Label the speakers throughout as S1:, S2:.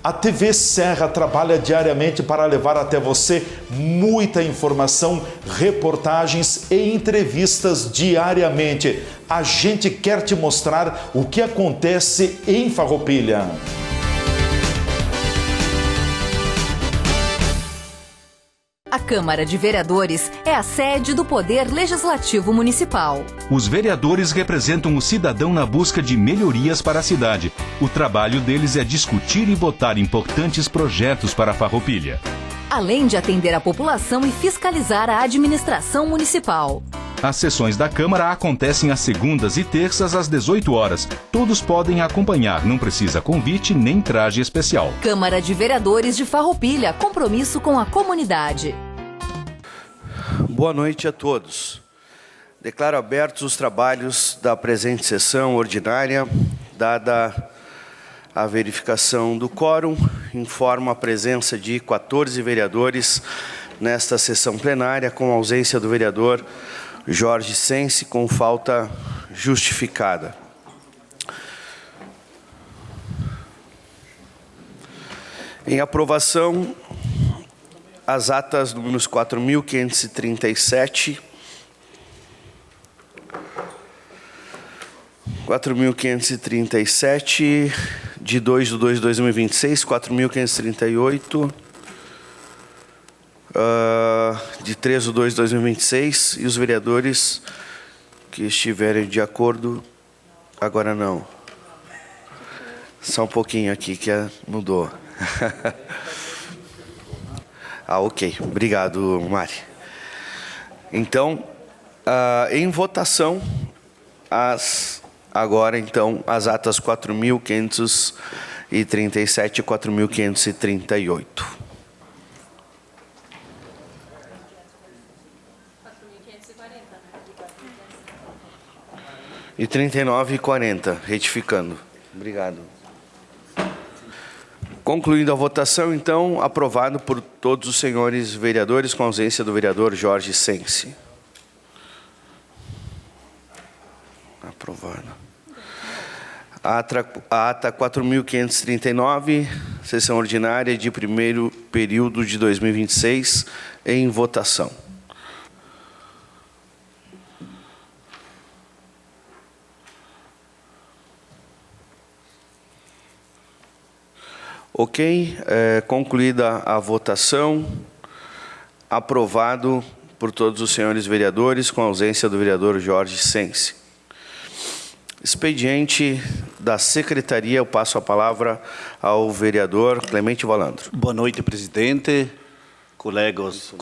S1: A TV Serra trabalha diariamente para levar até você muita informação, reportagens e entrevistas diariamente. A gente quer te mostrar o que acontece em Farroupilha.
S2: A Câmara de Vereadores é a sede do Poder Legislativo Municipal.
S3: Os vereadores representam o cidadão na busca de melhorias para a cidade. O trabalho deles é discutir e votar importantes projetos para a Farroupilha.
S2: Além de atender a população e fiscalizar a administração municipal.
S3: As sessões da Câmara acontecem às segundas e terças às 18 horas. Todos podem acompanhar, não precisa convite nem traje especial.
S2: Câmara de Vereadores de Farroupilha, compromisso com a comunidade.
S4: Boa noite a todos. Declaro abertos os trabalhos da presente sessão ordinária, dada a verificação do quórum, informo a presença de 14 vereadores nesta sessão plenária, com ausência do vereador Jorge Sense, com falta justificada. Em aprovação, as atas números 4.537, 4.537 de 2/2/2026, 4.538 de 3/2/2026, e os vereadores que estiverem de acordo, agora não. Só um pouquinho aqui que mudou. Ok. Obrigado, Mari. Então, em votação, agora, então, as atas 4.537 e 4.538. 39 e 40, retificando. Obrigado. Concluindo a votação, então, aprovado por todos os senhores vereadores, com ausência do vereador Jorge Sense. Aprovado. A ata 4.539, sessão ordinária de primeiro período de 2026, em votação. Ok, concluída a votação, aprovado por todos os senhores vereadores, com ausência do vereador Jorge Sense. Expediente da Secretaria, eu passo a palavra ao vereador Clemente Valandro.
S5: Boa noite, presidente, colegas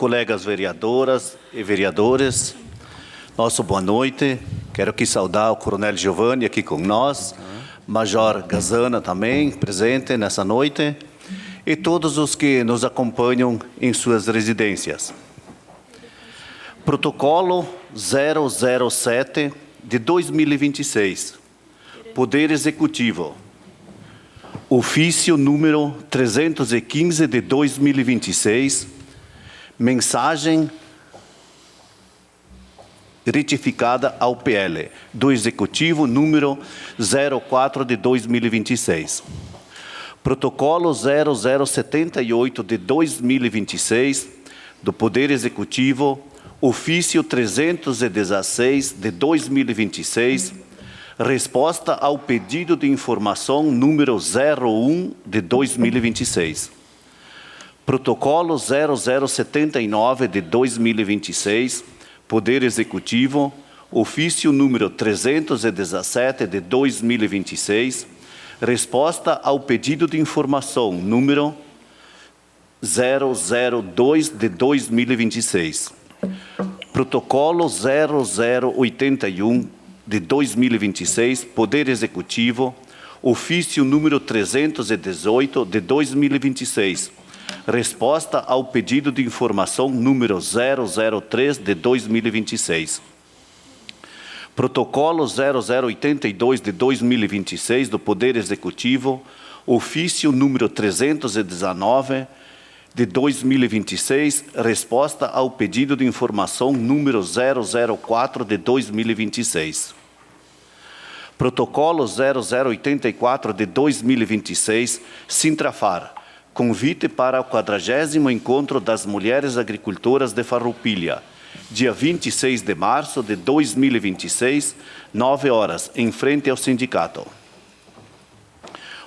S5: vereadoras e vereadores. Nosso boa noite. Quero aqui saudar o Coronel Giovanni aqui com nós, Major Gazana também presente nessa noite, e todos os que nos acompanham em suas residências. Protocolo 007 de 2026, Poder Executivo. Ofício número 315 de 2026, mensagem retificada ao PL do Executivo número 04 de 2026. Protocolo 0078 de 2026 do Poder Executivo, ofício 316 de 2026, resposta ao pedido de informação número 01 de 2026. Protocolo 0079 de 2026, Poder Executivo, ofício número 317 de 2026, resposta ao pedido de informação número 002 de 2026. Protocolo 0081 de 2026, Poder Executivo, ofício número 318 de 2026, resposta ao pedido de informação número 003 de 2026. Protocolo 0082 de 2026 do Poder Executivo, ofício número 319 de 2026, resposta ao pedido de informação número 004 de 2026. Protocolo 0084 de 2026, Sintrafar, convite para o 40º Encontro das Mulheres Agricultoras de Farroupilha, dia 26 de março de 2026, 9 horas, em frente ao sindicato.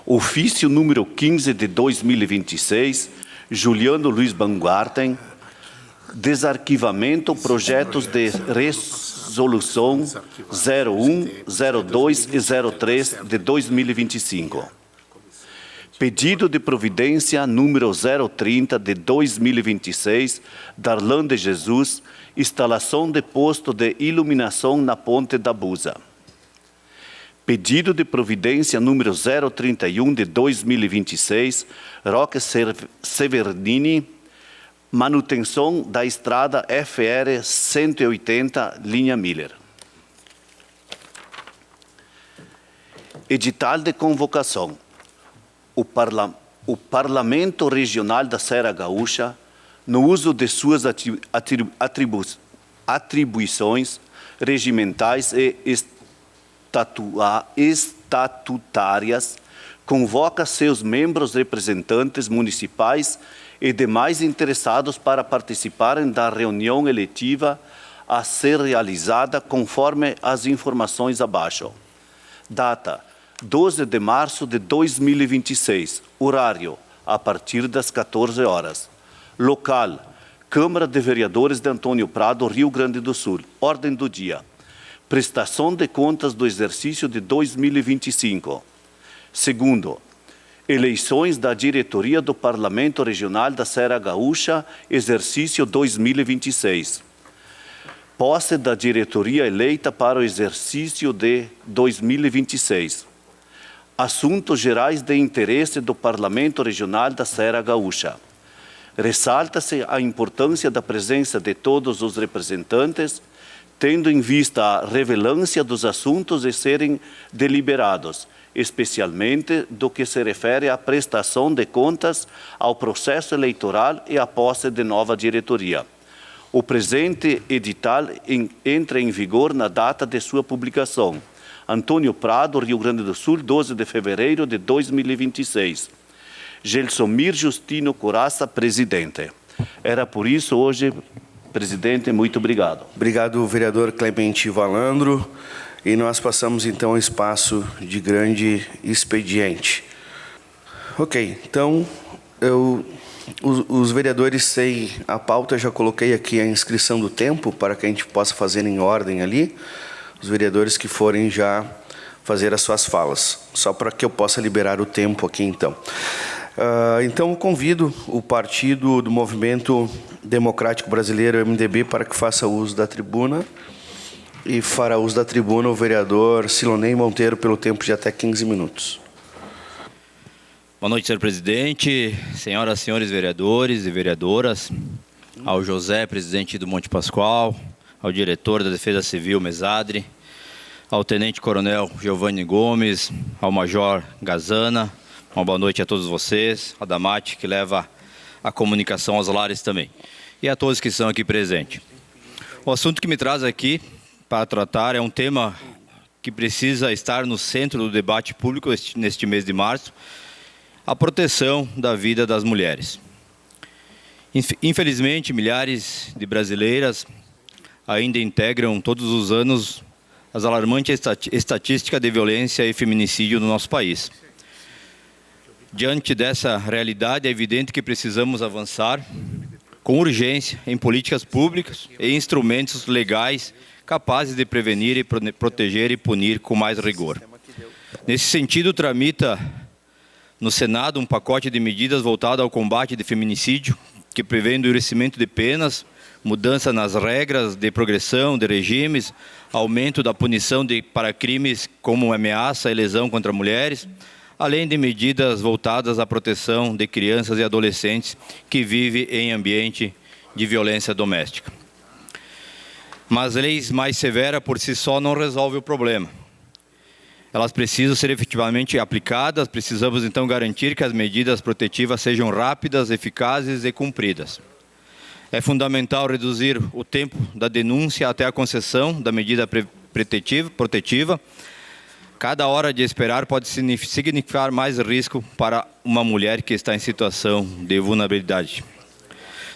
S5: Ofício número 15 de 2026, Juliano Luiz Baumgarten, desarquivamento projetos de resolução 01, 02 e 03 de 2025. Pedido de providência número 030 de 2026, Darlan de Jesus, instalação de posto de iluminação na Ponte da Busa. Pedido de providência número 031 de 2026, Roque Severnini, manutenção da estrada FR 180, linha Miller. Edital de convocação. O Parlamento Regional da Serra Gaúcha, no uso de suas atribuições regimentais e estatutárias, convoca seus membros representantes municipais e demais interessados para participarem da reunião eletiva a ser realizada conforme as informações abaixo. Data: 12 de março de 2026. Horário: a partir das 14 horas. Local: Câmara de Vereadores de Antônio Prado, Rio Grande do Sul. Ordem do dia: prestação de contas do exercício de 2025. Segundo, eleições da diretoria do Parlamento Regional da Serra Gaúcha, exercício 2026. Posse da diretoria eleita para o exercício de 2026. Assuntos gerais de interesse do Parlamento Regional da Serra Gaúcha. Ressalta-se a importância da presença de todos os representantes, tendo em vista a relevância dos assuntos a serem deliberados, especialmente do que se refere à prestação de contas, ao processo eleitoral e à posse de nova diretoria. O presente edital entra em vigor na data de sua publicação. Antônio Prado, Rio Grande do Sul, 12 de fevereiro de 2026. Gelsomir Justino Coraça, presidente. Era por isso hoje, presidente, muito obrigado.
S4: Obrigado, vereador Clemente Valandro. E nós passamos então ao espaço de grande expediente. Ok, então os vereadores têm a pauta, já coloquei aqui a inscrição do tempo para que a gente possa fazer em ordem ali. Os vereadores que forem já fazer as suas falas, só para que eu possa liberar o tempo aqui então. Então eu convido o Partido do Movimento Democrático Brasileiro, MDB, para que faça uso da tribuna. E fará uso da tribuna o vereador Silonei Monteiro pelo tempo de até 15 minutos.
S6: Boa noite, senhor presidente, senhoras e senhores vereadores e vereadoras, ao José, presidente do Monte Pascoal, ao diretor da Defesa Civil, Mesadri, ao tenente-coronel Giovanni Gomes, ao major Gazana, uma boa noite a todos vocês, a Damate, que leva a comunicação aos lares também, e a todos que estão aqui presentes. O assunto que me traz aqui para tratar é um tema que precisa estar no centro do debate público neste mês de março, a proteção da vida das mulheres. Infelizmente, milhares de brasileiras ainda integram todos os anos as alarmantes estatísticas de violência e feminicídio no nosso país. Diante dessa realidade, é evidente que precisamos avançar com urgência em políticas públicas e instrumentos legais capazes de prevenir e proteger e punir com mais rigor. Nesse sentido, tramita no Senado um pacote de medidas voltado ao combate de feminicídio, que prevê endurecimento de penas, mudança nas regras de progressão de regimes, aumento da punição para crimes como ameaça e lesão contra mulheres, além de medidas voltadas à proteção de crianças e adolescentes que vivem em ambiente de violência doméstica. Mas leis mais severas por si só não resolvem o problema. Elas precisam ser efetivamente aplicadas, precisamos então garantir que as medidas protetivas sejam rápidas, eficazes e cumpridas. É fundamental reduzir o tempo da denúncia até a concessão da medida protetiva, Cada hora de esperar pode significar mais risco para uma mulher que está em situação de vulnerabilidade.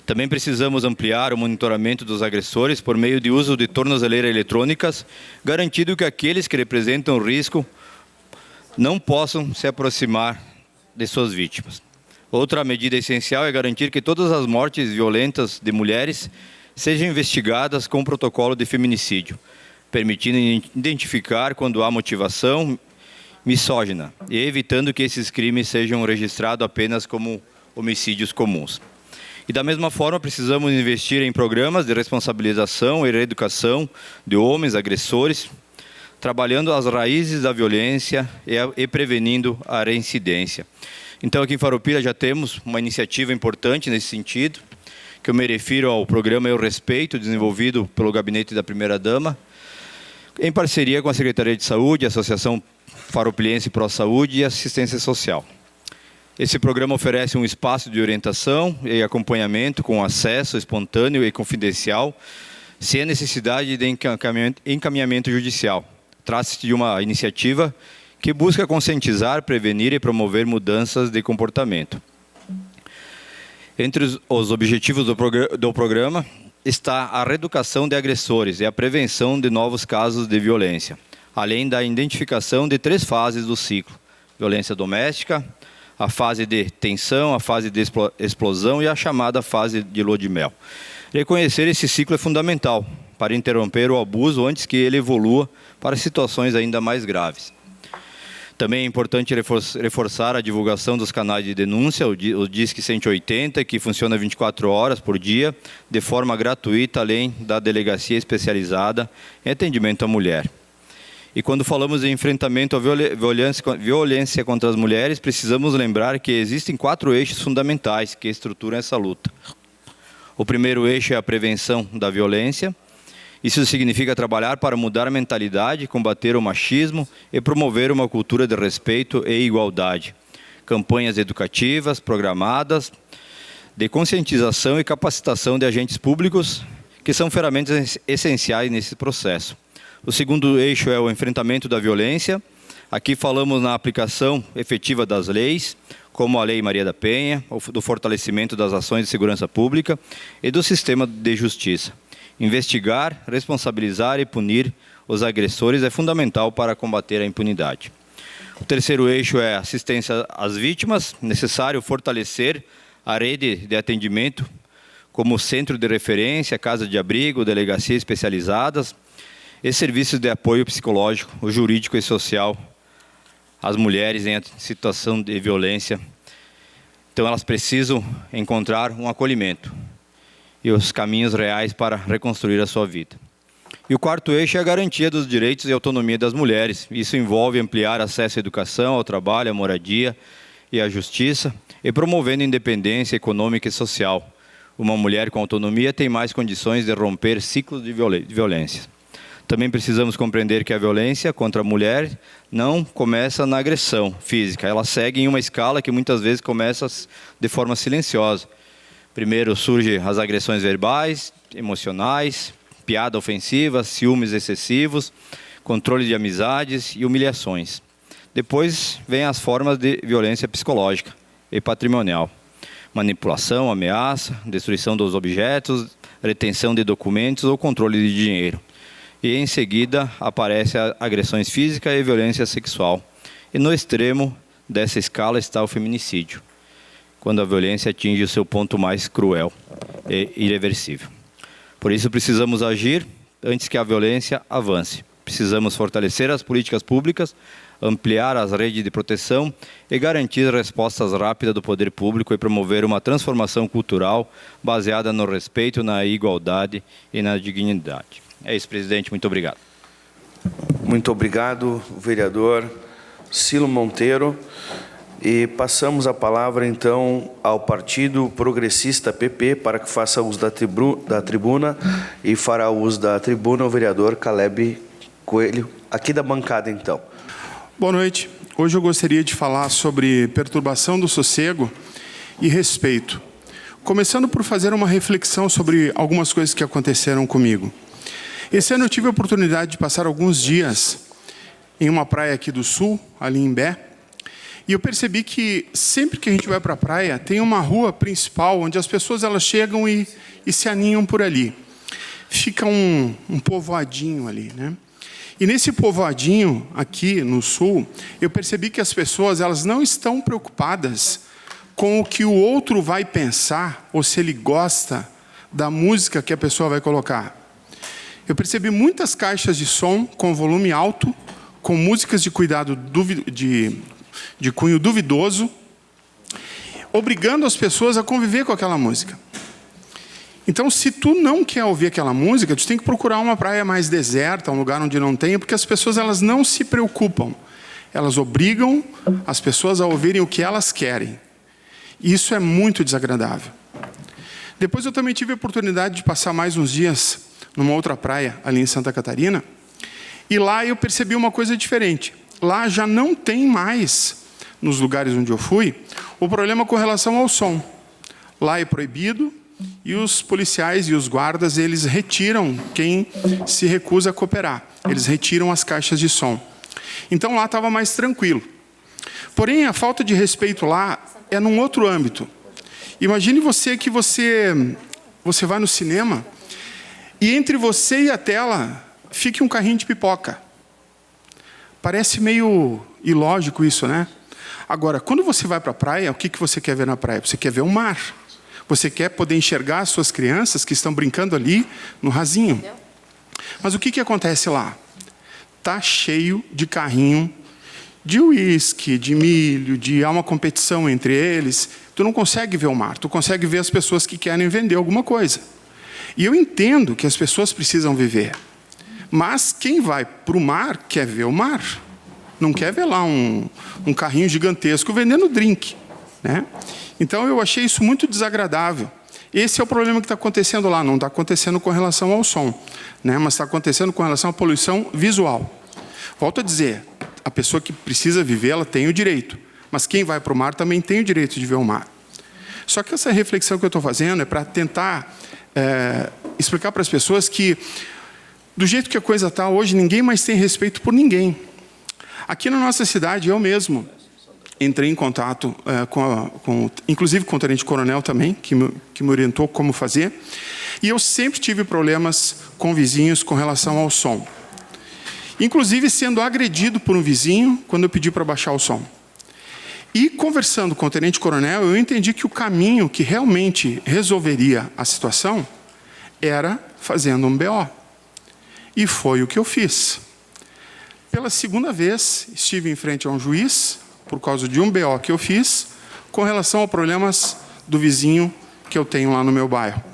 S6: Também precisamos ampliar o monitoramento dos agressores por meio de uso de tornozeleiras eletrônicas, garantindo que aqueles que representam risco não possam se aproximar de suas vítimas. Outra medida essencial é garantir que todas as mortes violentas de mulheres sejam investigadas com o protocolo de feminicídio, permitindo identificar quando há motivação misógina e evitando que esses crimes sejam registrados apenas como homicídios comuns. E da mesma forma, precisamos investir em programas de responsabilização e reeducação de homens agressores, trabalhando as raízes da violência e prevenindo a reincidência. Então, aqui em Farroupilha já temos uma iniciativa importante nesse sentido, que eu me refiro ao programa Eu Respeito, desenvolvido pelo Gabinete da Primeira-Dama, em parceria com a Secretaria de Saúde, a Associação Farroupilense Pro Saúde e Assistência Social. Esse programa oferece um espaço de orientação e acompanhamento com acesso espontâneo e confidencial, sem a necessidade de encaminhamento judicial. Trata-se de uma iniciativa que busca conscientizar, prevenir e promover mudanças de comportamento. Entre os objetivos do programa está a reeducação de agressores e a prevenção de novos casos de violência, além da identificação de 3 fases do ciclo: violência doméstica, a fase de tensão, a fase de explosão e a chamada fase de lua de mel. Reconhecer esse ciclo é fundamental para interromper o abuso antes que ele evolua para situações ainda mais graves. Também é importante reforçar a divulgação dos canais de denúncia, o Disque 180, que funciona 24 horas por dia, de forma gratuita, além da delegacia especializada em atendimento à mulher. E quando falamos de enfrentamento à violência contra as mulheres, precisamos lembrar que existem 4 eixos fundamentais que estruturam essa luta. O primeiro eixo é a prevenção da violência. Isso significa trabalhar para mudar a mentalidade, combater o machismo e promover uma cultura de respeito e igualdade. Campanhas educativas, programadas, de conscientização e capacitação de agentes públicos, que são ferramentas essenciais nesse processo. O segundo eixo é o enfrentamento da violência. Aqui falamos na aplicação efetiva das leis, como a Lei Maria da Penha, do fortalecimento das ações de segurança pública e do sistema de justiça. Investigar, responsabilizar e punir os agressores é fundamental para combater a impunidade. O terceiro eixo é assistência às vítimas. Necessário fortalecer a rede de atendimento, como centro de referência, casa de abrigo, delegacia especializadas e serviços de apoio psicológico, jurídico e social às mulheres em situação de violência. Então, elas precisam encontrar um acolhimento e os caminhos reais para reconstruir a sua vida. E o quarto eixo é a garantia dos direitos e autonomia das mulheres. Isso envolve ampliar acesso à educação, ao trabalho, à moradia e à justiça, e promovendo independência econômica e social. Uma mulher com autonomia tem mais condições de romper ciclos de violência. Também precisamos compreender que a violência contra a mulher não começa na agressão física. Ela segue em uma escala que muitas vezes começa de forma silenciosa. Primeiro surgem as agressões verbais, emocionais, piada ofensiva, ciúmes excessivos, controle de amizades e humilhações. Depois vêm as formas de violência psicológica e patrimonial. Manipulação, ameaça, destruição dos objetos, retenção de documentos ou controle de dinheiro. E em seguida aparecem agressões físicas e violência sexual. E no extremo dessa escala está o feminicídio, quando a violência atinge o seu ponto mais cruel e irreversível. Por isso precisamos agir antes que a violência avance. Precisamos fortalecer as políticas públicas, ampliar as redes de proteção e garantir respostas rápidas do poder público e promover uma transformação cultural baseada no respeito, na igualdade e na dignidade. É isso, presidente. Muito obrigado.
S4: Muito obrigado, vereador Cilo Monteiro. E passamos a palavra, então, ao Partido Progressista PP, para que faça uso da tribuna, e fará uso da tribuna o vereador Caleb Coelho, aqui da bancada, então.
S7: Boa noite. Hoje eu gostaria de falar sobre perturbação do sossego e respeito. Começando por fazer uma reflexão sobre algumas coisas que aconteceram comigo. Esse ano eu tive a oportunidade de passar alguns dias em uma praia aqui do sul, ali em Bé, e eu percebi que sempre que a gente vai para a praia, tem uma rua principal onde as pessoas elas chegam e se aninham por ali. Fica um povoadinho ali, né? E nesse povoadinho aqui no sul, eu percebi que as pessoas elas não estão preocupadas com o que o outro vai pensar ou se ele gosta da música que a pessoa vai colocar. Eu percebi muitas caixas de som com volume alto, com músicas de cuidado de cunho duvidoso, obrigando as pessoas a conviver com aquela música. Então, se tu não quer ouvir aquela música, tu tem que procurar uma praia mais deserta, um lugar onde não tenha, porque as pessoas elas não se preocupam. Elas obrigam as pessoas a ouvirem o que elas querem. E isso é muito desagradável. Depois eu também tive a oportunidade de passar mais uns dias numa outra praia, ali em Santa Catarina, e lá eu percebi uma coisa diferente. Lá já não tem mais, nos lugares onde eu fui, o problema com relação ao som. Lá é proibido, e os policiais e os guardas, eles retiram quem se recusa a cooperar. Eles retiram as caixas de som. Então lá estava mais tranquilo. Porém, a falta de respeito lá é num outro âmbito. Imagine que você vai no cinema e entre você e a tela fique um carrinho de pipoca. Parece meio ilógico isso, né? Agora, quando você vai para a praia, o que você quer ver na praia? Você quer ver o mar. Você quer poder enxergar as suas crianças que estão brincando ali no rasinho. Mas o que acontece lá? Está cheio de carrinho de uísque, de milho, há uma competição entre eles. Tu não consegue ver o mar, tu consegue ver as pessoas que querem vender alguma coisa. E eu entendo que as pessoas precisam viver. Mas quem vai para o mar quer ver o mar. Não quer ver lá um carrinho gigantesco vendendo drink, né? Então, eu achei isso muito desagradável. Esse é o problema que está acontecendo lá. Não está acontecendo com relação ao som, né? Mas está acontecendo com relação à poluição visual. Volto a dizer, a pessoa que precisa viver, ela tem o direito. Mas quem vai para o mar também tem o direito de ver o mar. Só que essa reflexão que eu estou fazendo é para tentar explicar para as pessoas que, do jeito que a coisa está hoje, ninguém mais tem respeito por ninguém. Aqui na nossa cidade, eu mesmo entrei em contato, inclusive com o tenente-coronel também, que me orientou como fazer. E eu sempre tive problemas com vizinhos com relação ao som. Inclusive sendo agredido por um vizinho quando eu pedi para baixar o som. E conversando com o tenente-coronel, eu entendi que o caminho que realmente resolveria a situação era fazendo um BO. E foi o que eu fiz. Pela segunda vez, estive em frente a um juiz, por causa de um BO que eu fiz, com relação a problemas do vizinho que eu tenho lá no meu bairro.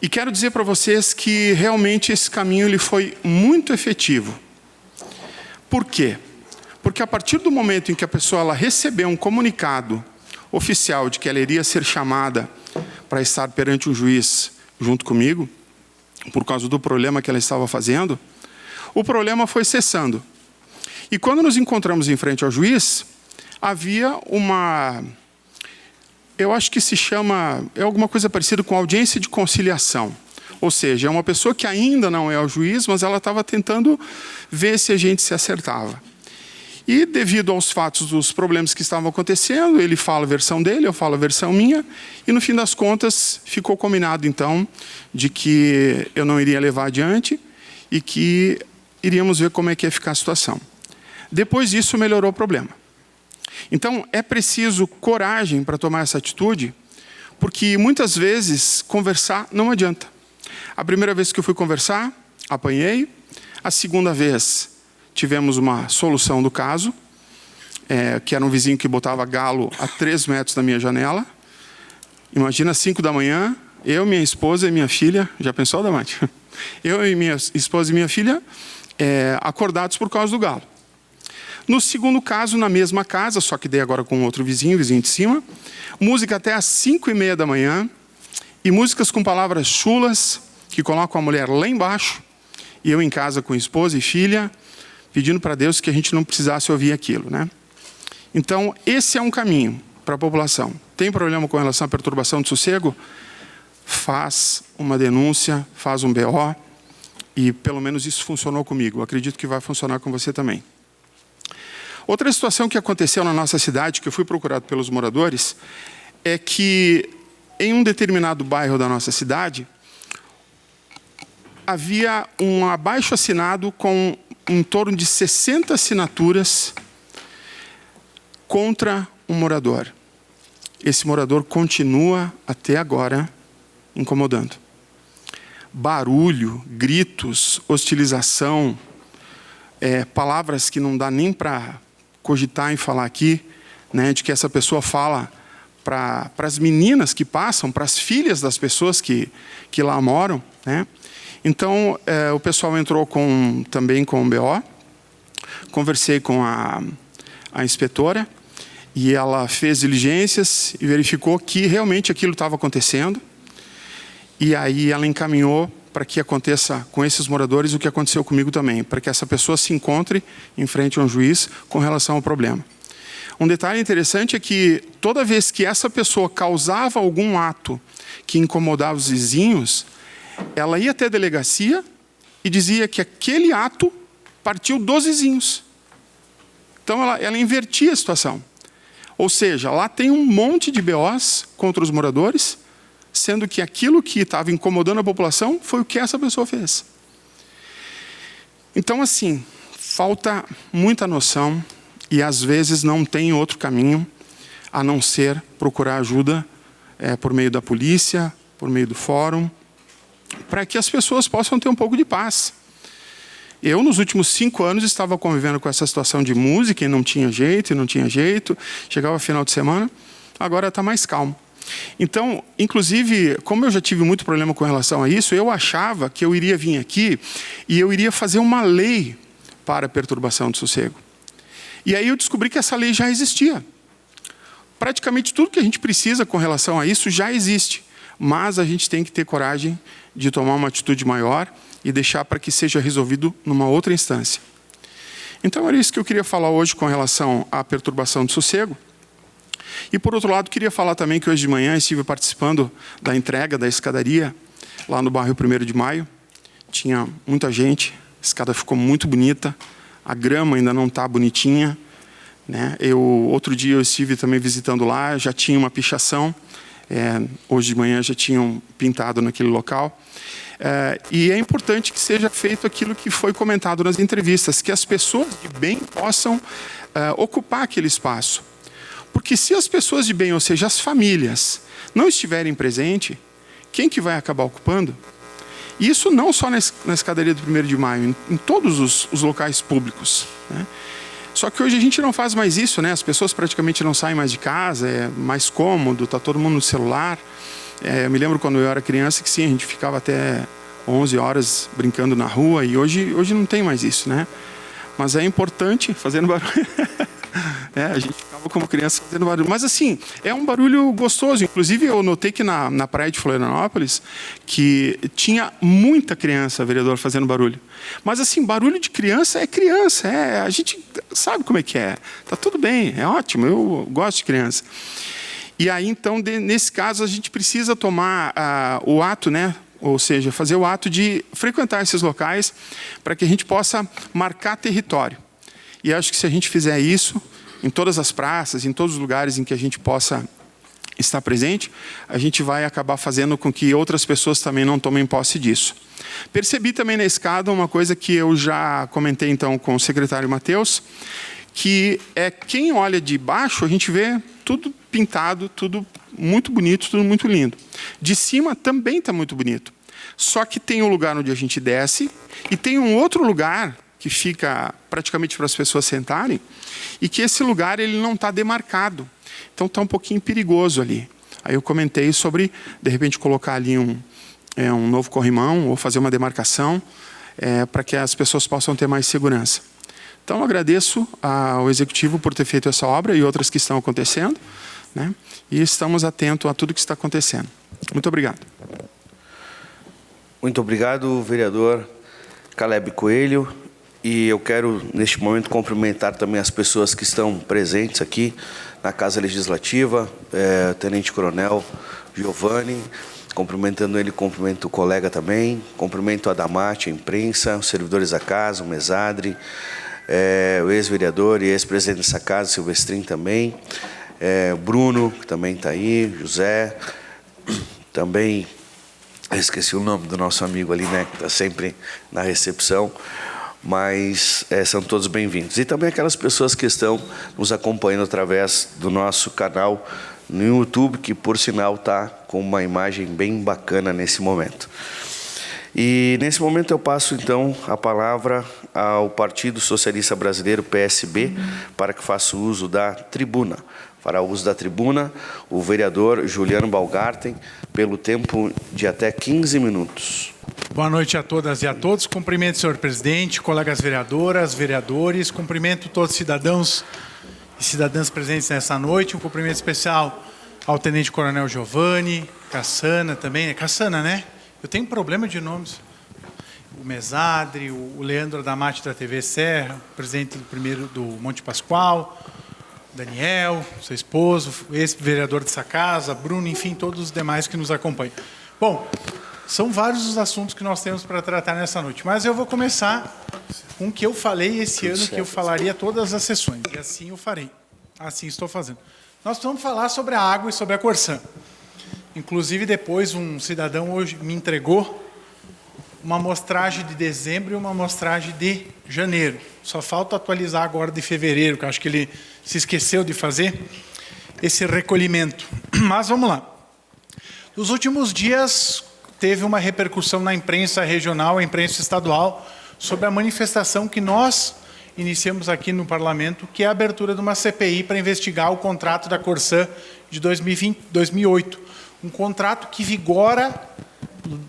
S7: E quero dizer para vocês que realmente esse caminho ele foi muito efetivo. Por quê? Porque a partir do momento em que a pessoa ela recebeu um comunicado oficial de que ela iria ser chamada para estar perante um juiz junto comigo, por causa do problema que ela estava fazendo, o problema foi cessando. E quando nos encontramos em frente ao juiz, havia eu acho que se chama, é alguma coisa parecida com audiência de conciliação. Ou seja, é uma pessoa que ainda não é o juiz, mas ela estava tentando ver se a gente se acertava. E devido aos fatos dos problemas que estavam acontecendo, ele fala a versão dele, eu falo a versão minha, e no fim das contas ficou combinado então de que eu não iria levar adiante e que iríamos ver como é que ia ficar a situação. Depois disso, melhorou o problema. Então, é preciso coragem para tomar essa atitude, porque muitas vezes conversar não adianta. A primeira vez que eu fui conversar, apanhei. A segunda vez, tivemos uma solução do caso, que era um vizinho que botava galo a 3 metros da minha janela. Imagina, 5 da manhã, eu, minha esposa e minha filha, já pensou, Damate? Eu e minha esposa e minha filha acordados por causa do galo. No segundo caso, na mesma casa, só que daí agora com outro vizinho de cima, música até às 5:30 da manhã, e músicas com palavras chulas, que colocam a mulher lá embaixo, e eu em casa com esposa e filha, pedindo para Deus que a gente não precisasse ouvir aquilo, né? Então, esse é um caminho para a população. Tem problema com relação à perturbação do sossego? Faz uma denúncia, faz um BO, E pelo menos isso funcionou comigo. Eu acredito que vai funcionar com você também. Outra situação que aconteceu na nossa cidade, que eu fui procurado pelos moradores, é que em um determinado bairro da nossa cidade, havia um abaixo-assinado com em torno de 60 assinaturas contra um morador. Esse morador continua até agora incomodando. Barulho, gritos, hostilização, palavras que não dá nem para cogitar em falar aqui, né, de que essa pessoa fala para as meninas que passam, para as filhas das pessoas que lá moram, né? Então, o pessoal entrou também com o BO, conversei com a inspetora, e ela fez diligências e verificou que realmente aquilo estava acontecendo, e aí ela encaminhou para que aconteça com esses moradores o que aconteceu comigo também, para que essa pessoa se encontre em frente a um juiz com relação ao problema. Um detalhe interessante é que toda vez que essa pessoa causava algum ato que incomodava os vizinhos, ela ia até a delegacia e dizia que aquele ato partiu dos vizinhos. Então ela invertia a situação. Ou seja, lá tem um monte de BOs contra os moradores, sendo que aquilo que estava incomodando a população foi o que essa pessoa fez. Então, assim, falta muita noção e às vezes não tem outro caminho a não ser procurar ajuda por meio da polícia, por meio do fórum, para que as pessoas possam ter um pouco de paz. Eu, nos últimos 5 anos, estava convivendo com essa situação de música e não tinha jeito. Chegava final de semana, agora está mais calmo. Então, inclusive, como eu já tive muito problema com relação a isso, eu achava que eu iria vir aqui e eu iria fazer uma lei para a perturbação do sossego. E aí eu descobri que essa lei já existia. Praticamente tudo que a gente precisa com relação a isso já existe. Mas a gente tem que ter coragem de tomar uma atitude maior e deixar para que seja resolvido numa outra instância. Então, era isso que eu queria falar hoje com relação à perturbação do sossego. E, por outro lado, queria falar também que hoje de manhã estive participando da entrega da escadaria lá no bairro 1º de Maio. Tinha muita gente, a escada ficou muito bonita, a grama ainda não está bonitinha, né? Outro dia eu estive também visitando lá, já tinha uma pichação, hoje de manhã já tinham pintado naquele local. E é importante que seja feito aquilo que foi comentado nas entrevistas, que as pessoas de bem possam ocupar aquele espaço. Porque se as pessoas de bem, ou seja, as famílias, não estiverem presentes, quem que vai acabar ocupando? E isso não só na escadaria do 1º de Maio, em todos os locais públicos, né? Só que hoje a gente não faz mais isso, né? As pessoas praticamente não saem mais de casa, é mais cômodo, está todo mundo no celular. Eu me lembro quando eu era criança que sim, a gente ficava até 11 horas brincando na rua, e hoje não tem mais isso, né? Mas é importante, fazendo barulho. A gente ficava como criança fazendo barulho. Mas assim, é um barulho gostoso. Inclusive eu notei que na praia de Florianópolis, que tinha muita criança, vereador, fazendo barulho. Mas assim, barulho de criança é criança. A gente sabe como é que é. Tá tudo bem, é ótimo, eu gosto de criança. E aí então, nesse caso, a gente precisa tomar o ato, né? Ou seja, fazer o ato de frequentar esses locais para que a gente possa marcar território. E acho que se a gente fizer isso, em todas as praças, em todos os lugares em que a gente possa estar presente, a gente vai acabar fazendo com que outras pessoas também não tomem posse disso. Percebi também na escada uma coisa que eu já comentei então com o secretário Matheus, que é quem olha de baixo, a gente vê tudo pintado, tudo muito bonito, tudo muito lindo. De cima também está muito bonito. Só que tem um lugar onde a gente desce e tem um outro lugar que fica praticamente para as pessoas sentarem, e que esse lugar ele não está demarcado. Então está um pouquinho perigoso ali. Aí eu comentei sobre, de repente, colocar ali um novo corrimão ou fazer uma demarcação para que as pessoas possam ter mais segurança. Então eu agradeço ao Executivo por ter feito essa obra e outras que estão acontecendo, né? E estamos atentos a tudo que está acontecendo. Muito obrigado.
S4: Muito obrigado, vereador Caleb Coelho. E eu quero, neste momento, cumprimentar também as pessoas que estão presentes aqui na Casa Legislativa, Tenente Coronel Giovanni, Cumprimentando ele, cumprimento o colega também, cumprimento a Damate, a imprensa, os servidores da casa, o Mesadri, o ex-vereador e ex-presidente dessa casa, Silvestrin também, Bruno, que também está aí, José, também, esqueci o nome do nosso amigo ali, né, que está sempre na recepção, mas são todos bem-vindos. E também aquelas pessoas que estão nos acompanhando através do nosso canal no YouTube, que por sinal está com uma imagem bem bacana nesse momento. E nesse momento eu passo então a palavra ao Partido Socialista Brasileiro, PSB, para que faça uso da tribuna. Fará uso da tribuna o vereador Juliano Balgarten, pelo tempo de até 15 minutos.
S8: Boa noite a todas e a todos. Cumprimento o senhor presidente, colegas vereadoras, vereadores. Cumprimento todos os cidadãos e cidadãs presentes nessa noite. Um cumprimento especial ao Tenente Coronel Giovanni, Cassana também. É Cassana, né? Eu tenho problema de nomes. O Mesadri, o Leandro Damate da TV Serra, presidente do Monte Pascoal, Daniel, seu esposo, ex-vereador dessa casa, Bruno, enfim, todos os demais que nos acompanham. Bom, são vários os assuntos que nós temos para tratar nessa noite, mas eu vou começar com o que eu falei esse ano, que eu falaria todas as sessões, e assim eu farei, assim estou fazendo. Nós vamos falar sobre a água e sobre a Corsã. Inclusive, depois, um cidadão hoje me entregou uma amostragem de dezembro e uma amostragem de janeiro. Só falta atualizar agora de fevereiro, que eu acho que ele se esqueceu de fazer esse recolhimento. Mas vamos lá. Nos últimos dias, teve uma repercussão na imprensa regional, a imprensa estadual, sobre a manifestação que nós iniciamos aqui no Parlamento, que é a abertura de uma CPI para investigar o contrato da Corsã de 2008. Um contrato que vigora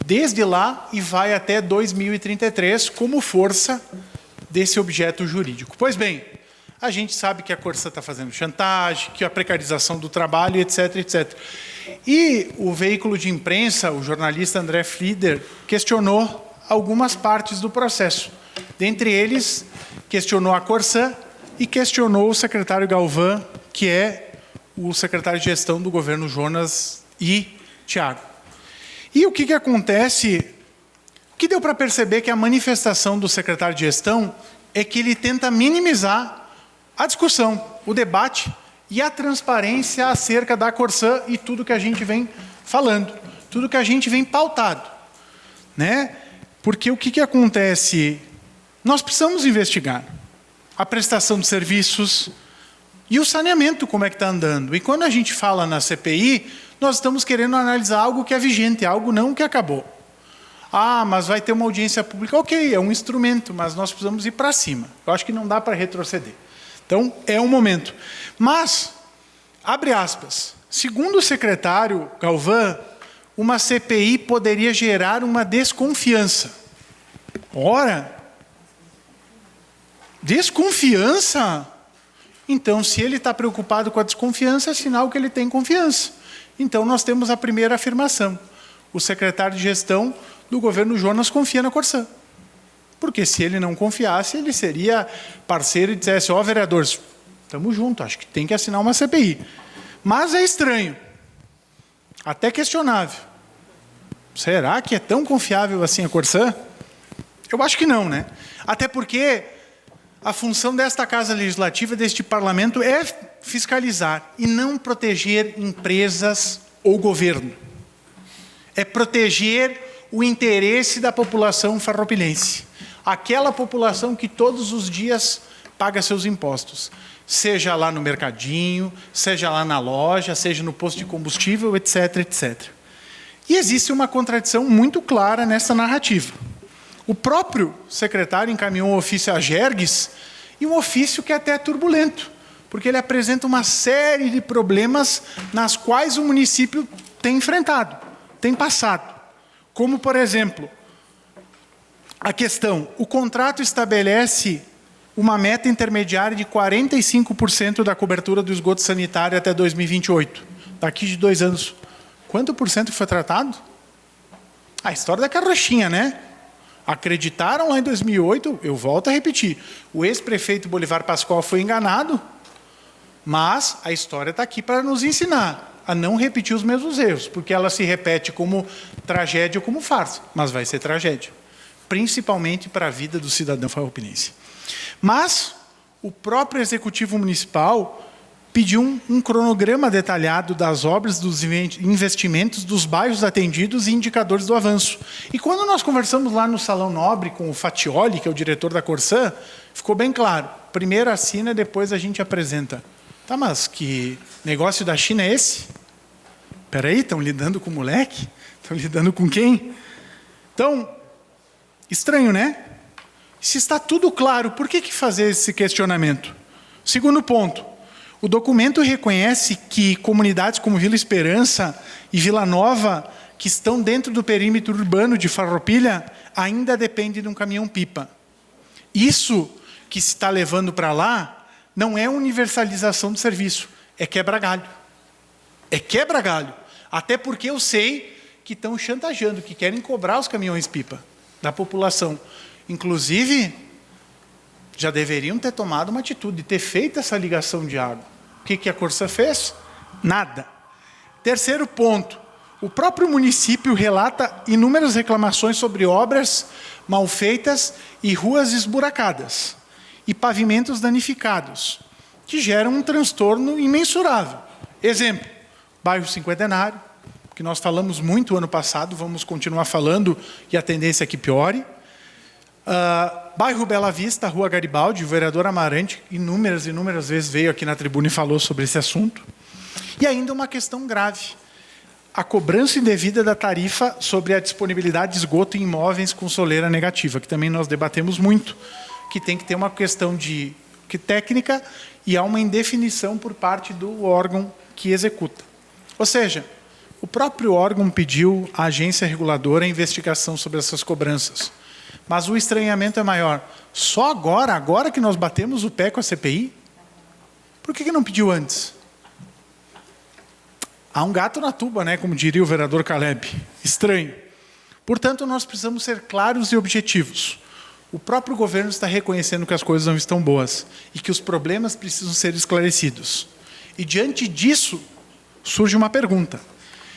S8: desde lá e vai até 2033 como força desse objeto jurídico. Pois bem, a gente sabe que a Corsã está fazendo chantagem, que a precarização do trabalho, etc, etc. E o veículo de imprensa, o jornalista André Flieder, questionou algumas partes do processo. Dentre eles, questionou a Corsã e questionou o secretário Galvão, que é o secretário de gestão do governo Jonas e Tiago. E o que acontece? O que deu para perceber que a manifestação do secretário de gestão é que ele tenta minimizar a discussão, o debate e a transparência acerca da Corsã e tudo que a gente vem falando, tudo que a gente vem pautado, né? Porque o que acontece? Nós precisamos investigar a prestação de serviços e o saneamento, como é que está andando. E quando a gente fala na CPI, nós estamos querendo analisar algo que é vigente, algo não que acabou. Ah, mas vai ter uma audiência pública. Ok, é um instrumento, mas nós precisamos ir para cima. Eu acho que não dá para retroceder. Então, é um momento. Mas, abre aspas, segundo o secretário Galvão, uma CPI poderia gerar uma desconfiança. Ora, desconfiança? Então, se ele está preocupado com a desconfiança, é sinal que ele tem confiança. Então, nós temos a primeira afirmação. O secretário de gestão do governo Jonas confia na Corsã. Porque se ele não confiasse, ele seria parceiro e dissesse, ó, vereadores, estamos juntos, acho que tem que assinar uma CPI. Mas é estranho, até questionável. Será que é tão confiável assim a Corsã? Eu acho que não, né? Até porque a função desta Casa Legislativa, deste Parlamento, é fiscalizar e não proteger empresas ou governo. É proteger o interesse da população farroupilense. Aquela população que todos os dias paga seus impostos. Seja lá no mercadinho, seja lá na loja, seja no posto de combustível, etc, etc. E existe uma contradição muito clara nessa narrativa. O próprio secretário encaminhou um ofício à Gerges, e um ofício que é até turbulento, porque ele apresenta uma série de problemas nas quais o município tem enfrentado, tem passado. Como, por exemplo, a questão, o contrato estabelece uma meta intermediária de 45% da cobertura do esgoto sanitário até 2028. Daqui de 2 anos, quanto por cento foi tratado? A história da carrochinha, né? Acreditaram lá em 2008, eu volto a repetir, o ex-prefeito Bolivar Pascoal foi enganado, mas a história está aqui para nos ensinar. a não repetir os mesmos erros, porque ela se repete como tragédia ou como farsa, mas vai ser tragédia, principalmente para a vida do cidadão farroupilhense. Mas o próprio Executivo Municipal pediu um cronograma detalhado das obras, dos investimentos, dos bairros atendidos e indicadores do avanço. E quando nós conversamos lá no Salão Nobre com o Fatioli, que é o diretor da Corsã, ficou bem claro. Primeiro assina, depois a gente apresenta. Tá, mas que negócio da China é esse? Espera aí, estão lidando com o moleque? Estão lidando com quem? Então, estranho, né? Se está tudo claro, por que fazer esse questionamento? Segundo ponto, o documento reconhece que comunidades como Vila Esperança e Vila Nova, que estão dentro do perímetro urbano de Farroupilha, ainda dependem de um caminhão-pipa. Isso que se está levando para lá não é universalização do serviço, é quebra-galho. É quebra-galho. Até porque eu sei que estão chantageando, que querem cobrar os caminhões-pipa da população. Inclusive, já deveriam ter tomado uma atitude, ter feito essa ligação de água. O que a Corsã fez? Nada. Terceiro ponto, o próprio município relata inúmeras reclamações sobre obras mal feitas e ruas esburacadas e pavimentos danificados, que geram um transtorno imensurável. Exemplo, bairro Cinquentenário, que nós falamos muito ano passado, vamos continuar falando e a tendência é que piore. Bairro Bela Vista, Rua Garibaldi, o vereador Amarante, inúmeras vezes veio aqui na tribuna e falou sobre esse assunto. E ainda uma questão grave, a cobrança indevida da tarifa sobre a disponibilidade de esgoto em imóveis com soleira negativa, que também nós debatemos muito, que tem que ter uma questão técnica e há uma indefinição por parte do órgão que executa. Ou seja, o próprio órgão pediu à agência reguladora a investigação sobre essas cobranças. Mas o estranhamento é maior. Só agora que nós batemos o pé com a CPI? Por que não pediu antes? Há um gato na tuba, né? Como diria o vereador Caleb. Estranho. Portanto, nós precisamos ser claros e objetivos. O próprio governo está reconhecendo que as coisas não estão boas e que os problemas precisam ser esclarecidos. E diante disso, surge uma pergunta.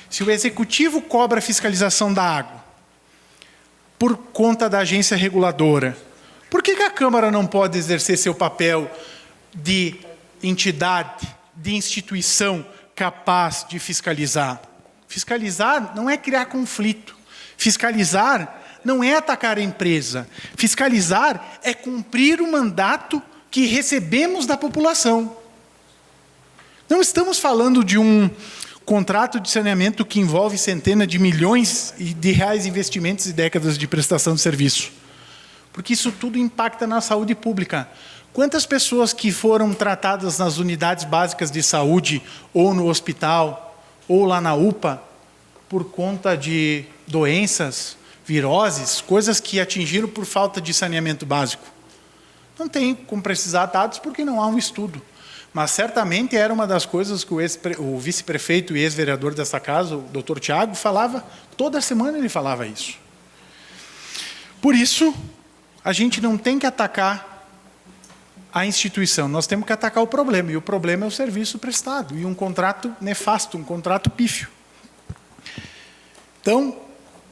S8: Se o Executivo cobra a fiscalização da água por conta da agência reguladora, por que a Câmara não pode exercer seu papel de entidade, de instituição capaz de fiscalizar? Fiscalizar não é criar conflito. Fiscalizar não é atacar a empresa. Fiscalizar é cumprir o mandato que recebemos da população. Não estamos falando de um contrato de saneamento que envolve centenas de milhões de reais em investimentos e décadas de prestação de serviço. Porque isso tudo impacta na saúde pública. Quantas pessoas que foram tratadas nas unidades básicas de saúde, ou no hospital, ou lá na UPA, por conta de doenças, viroses, coisas que atingiram por falta de saneamento básico? Não tem como precisar dados porque não há um estudo. Mas certamente era uma das coisas que o vice-prefeito e ex-vereador dessa casa, o doutor Tiago, falava, toda semana ele falava isso. Por isso, a gente não tem que atacar a instituição, nós temos que atacar o problema, e o problema é o serviço prestado, e um contrato nefasto, um contrato pífio. Então,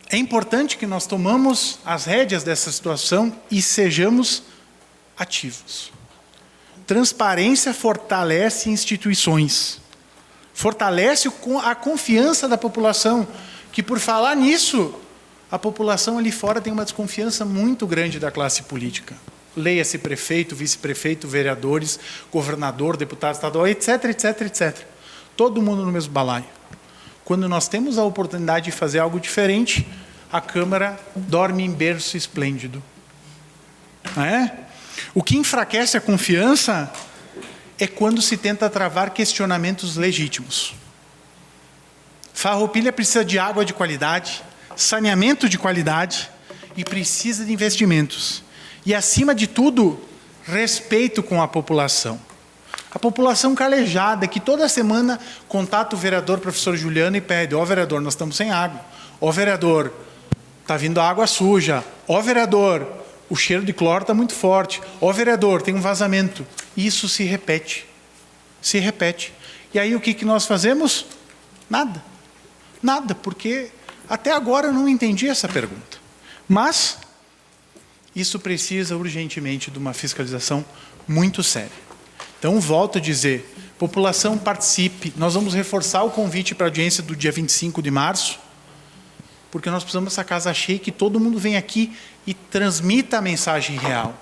S8: é importante que nós tomamos as rédeas dessa situação e sejamos ativos. Transparência fortalece instituições, fortalece a confiança da população, que por falar nisso, a população ali fora tem uma desconfiança muito grande da classe política. Leia-se prefeito, vice-prefeito, vereadores, governador, deputado estadual, etc, etc, etc. Todo mundo no mesmo balaio. Quando nós temos a oportunidade de fazer algo diferente, a Câmara dorme em berço esplêndido. Não é? O que enfraquece a confiança é quando se tenta travar questionamentos legítimos. Farroupilha precisa de água de qualidade, saneamento de qualidade e precisa de investimentos. E, acima de tudo, respeito com a população. A população calejada, que toda semana contata o vereador professor Juliano e pede: ó vereador, nós estamos sem água. Ó vereador, está vindo água suja. Ó vereador, o cheiro de cloro está muito forte. Ó vereador, tem um vazamento. Isso se repete. Se repete. E aí o que nós fazemos? Nada. Nada, porque até agora eu não entendi essa pergunta. Mas isso precisa urgentemente de uma fiscalização muito séria. Então, volto a dizer, população, participe. Nós vamos reforçar o convite para a audiência do dia 25 de março, porque nós precisamos dessa casa cheia e que todo mundo venha aqui e transmita a mensagem real.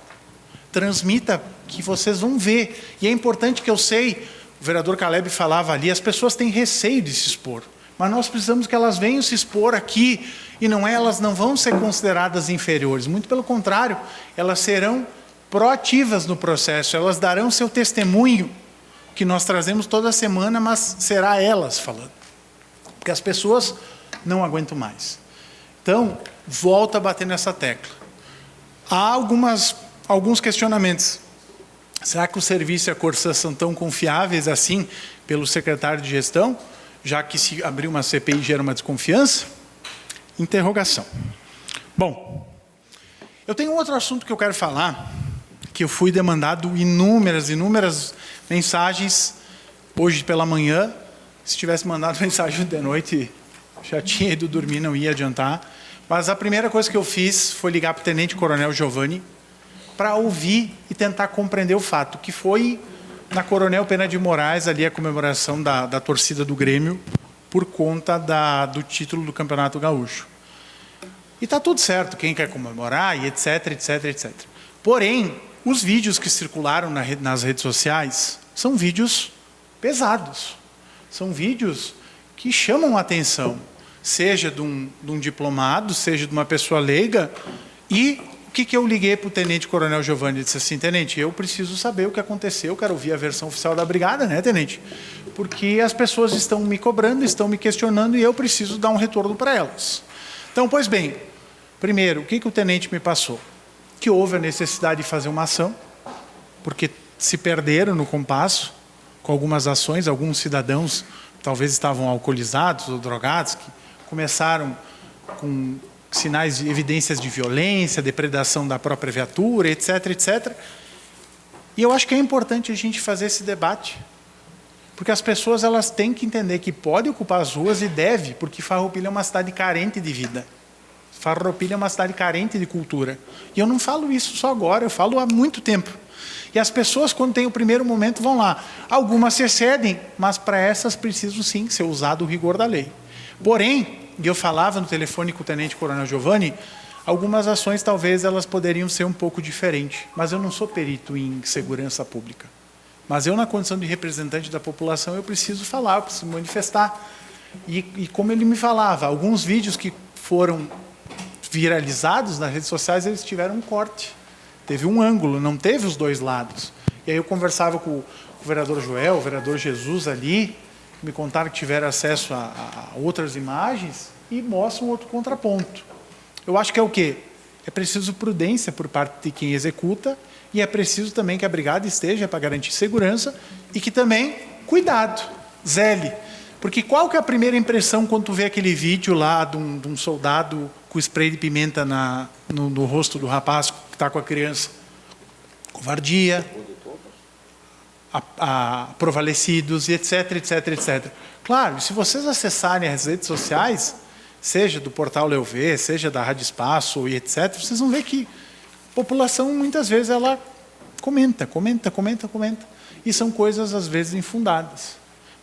S8: Transmita que vocês vão ver. E é importante que eu sei, o vereador Caleb falava ali, as pessoas têm receio de se expor. Mas nós precisamos que elas venham se expor aqui e elas não vão ser consideradas inferiores. Muito pelo contrário, elas serão proativas no processo, elas darão seu testemunho, que nós trazemos toda semana, mas será elas falando. Porque as pessoas não aguentam mais. Então, volto a bater nessa tecla. Há alguns questionamentos. Será que o serviço e a Corsã são tão confiáveis assim pelo secretário de gestão? Já que se abrir uma CPI gera uma desconfiança? Interrogação. Bom, eu tenho outro assunto que eu quero falar, que eu fui demandado inúmeras mensagens hoje pela manhã. Se tivesse mandado mensagem de noite, já tinha ido dormir, não ia adiantar. Mas a primeira coisa que eu fiz foi ligar para o Tenente Coronel Giovanni para ouvir e tentar compreender o fato, que foi na Coronel Pena de Moraes, ali a comemoração da torcida do Grêmio, por conta do título do Campeonato Gaúcho. E está tudo certo, quem quer comemorar, e etc, etc, etc. Porém, os vídeos que circularam nas redes sociais são vídeos pesados. São vídeos que chamam a atenção, seja de um diplomado, seja de uma pessoa leiga. E o que eu liguei para o Tenente Coronel Giovanni? Eu disse assim, Tenente, eu preciso saber o que aconteceu, quero ouvir a versão oficial da Brigada, né, Tenente? Porque as pessoas estão me cobrando, estão me questionando e eu preciso dar um retorno para elas. Então, pois bem, primeiro, o que o Tenente me passou? Que houve a necessidade de fazer uma ação, porque se perderam no compasso com algumas ações, alguns cidadãos talvez estavam alcoolizados ou drogados, que começaram com sinais de evidências de violência, depredação da própria viatura, etc, etc. E eu acho que é importante a gente fazer esse debate, porque as pessoas elas têm que entender que pode ocupar as ruas e deve, porque Farroupilha é uma cidade carente de vida. Farroupilha é uma cidade carente de cultura. E eu não falo isso só agora, eu falo há muito tempo. E as pessoas, quando tem o primeiro momento, vão lá. Algumas se excedem, mas para essas precisam sim ser usado o rigor da lei. Porém, e eu falava no telefone com o Tenente Coronel Giovanni, algumas ações talvez elas poderiam ser um pouco diferentes. Mas eu não sou perito em segurança pública. Mas eu, na condição de representante da população, eu preciso falar, eu preciso manifestar. E como ele me falava, alguns vídeos que foram viralizados nas redes sociais, eles tiveram um corte. Teve um ângulo, não teve os dois lados. E aí eu conversava com o vereador Joel, o vereador Jesus ali, me contaram que tiveram acesso a outras imagens e mostram outro contraponto. Eu acho que é o quê? É preciso prudência por parte de quem executa e é preciso também que a brigada esteja para garantir segurança e que também, cuidado, zele. Porque qual que é a primeira impressão quando tu vê aquele vídeo lá de um soldado com spray de pimenta no rosto do rapaz que está com a criança? Covardia, provalecidos, e etc, etc, etc. Claro, se vocês acessarem as redes sociais, seja do portal Leuv, seja da Rádio Espaço e etc, vocês vão ver que a população, muitas vezes, ela comenta. E são coisas, às vezes, infundadas.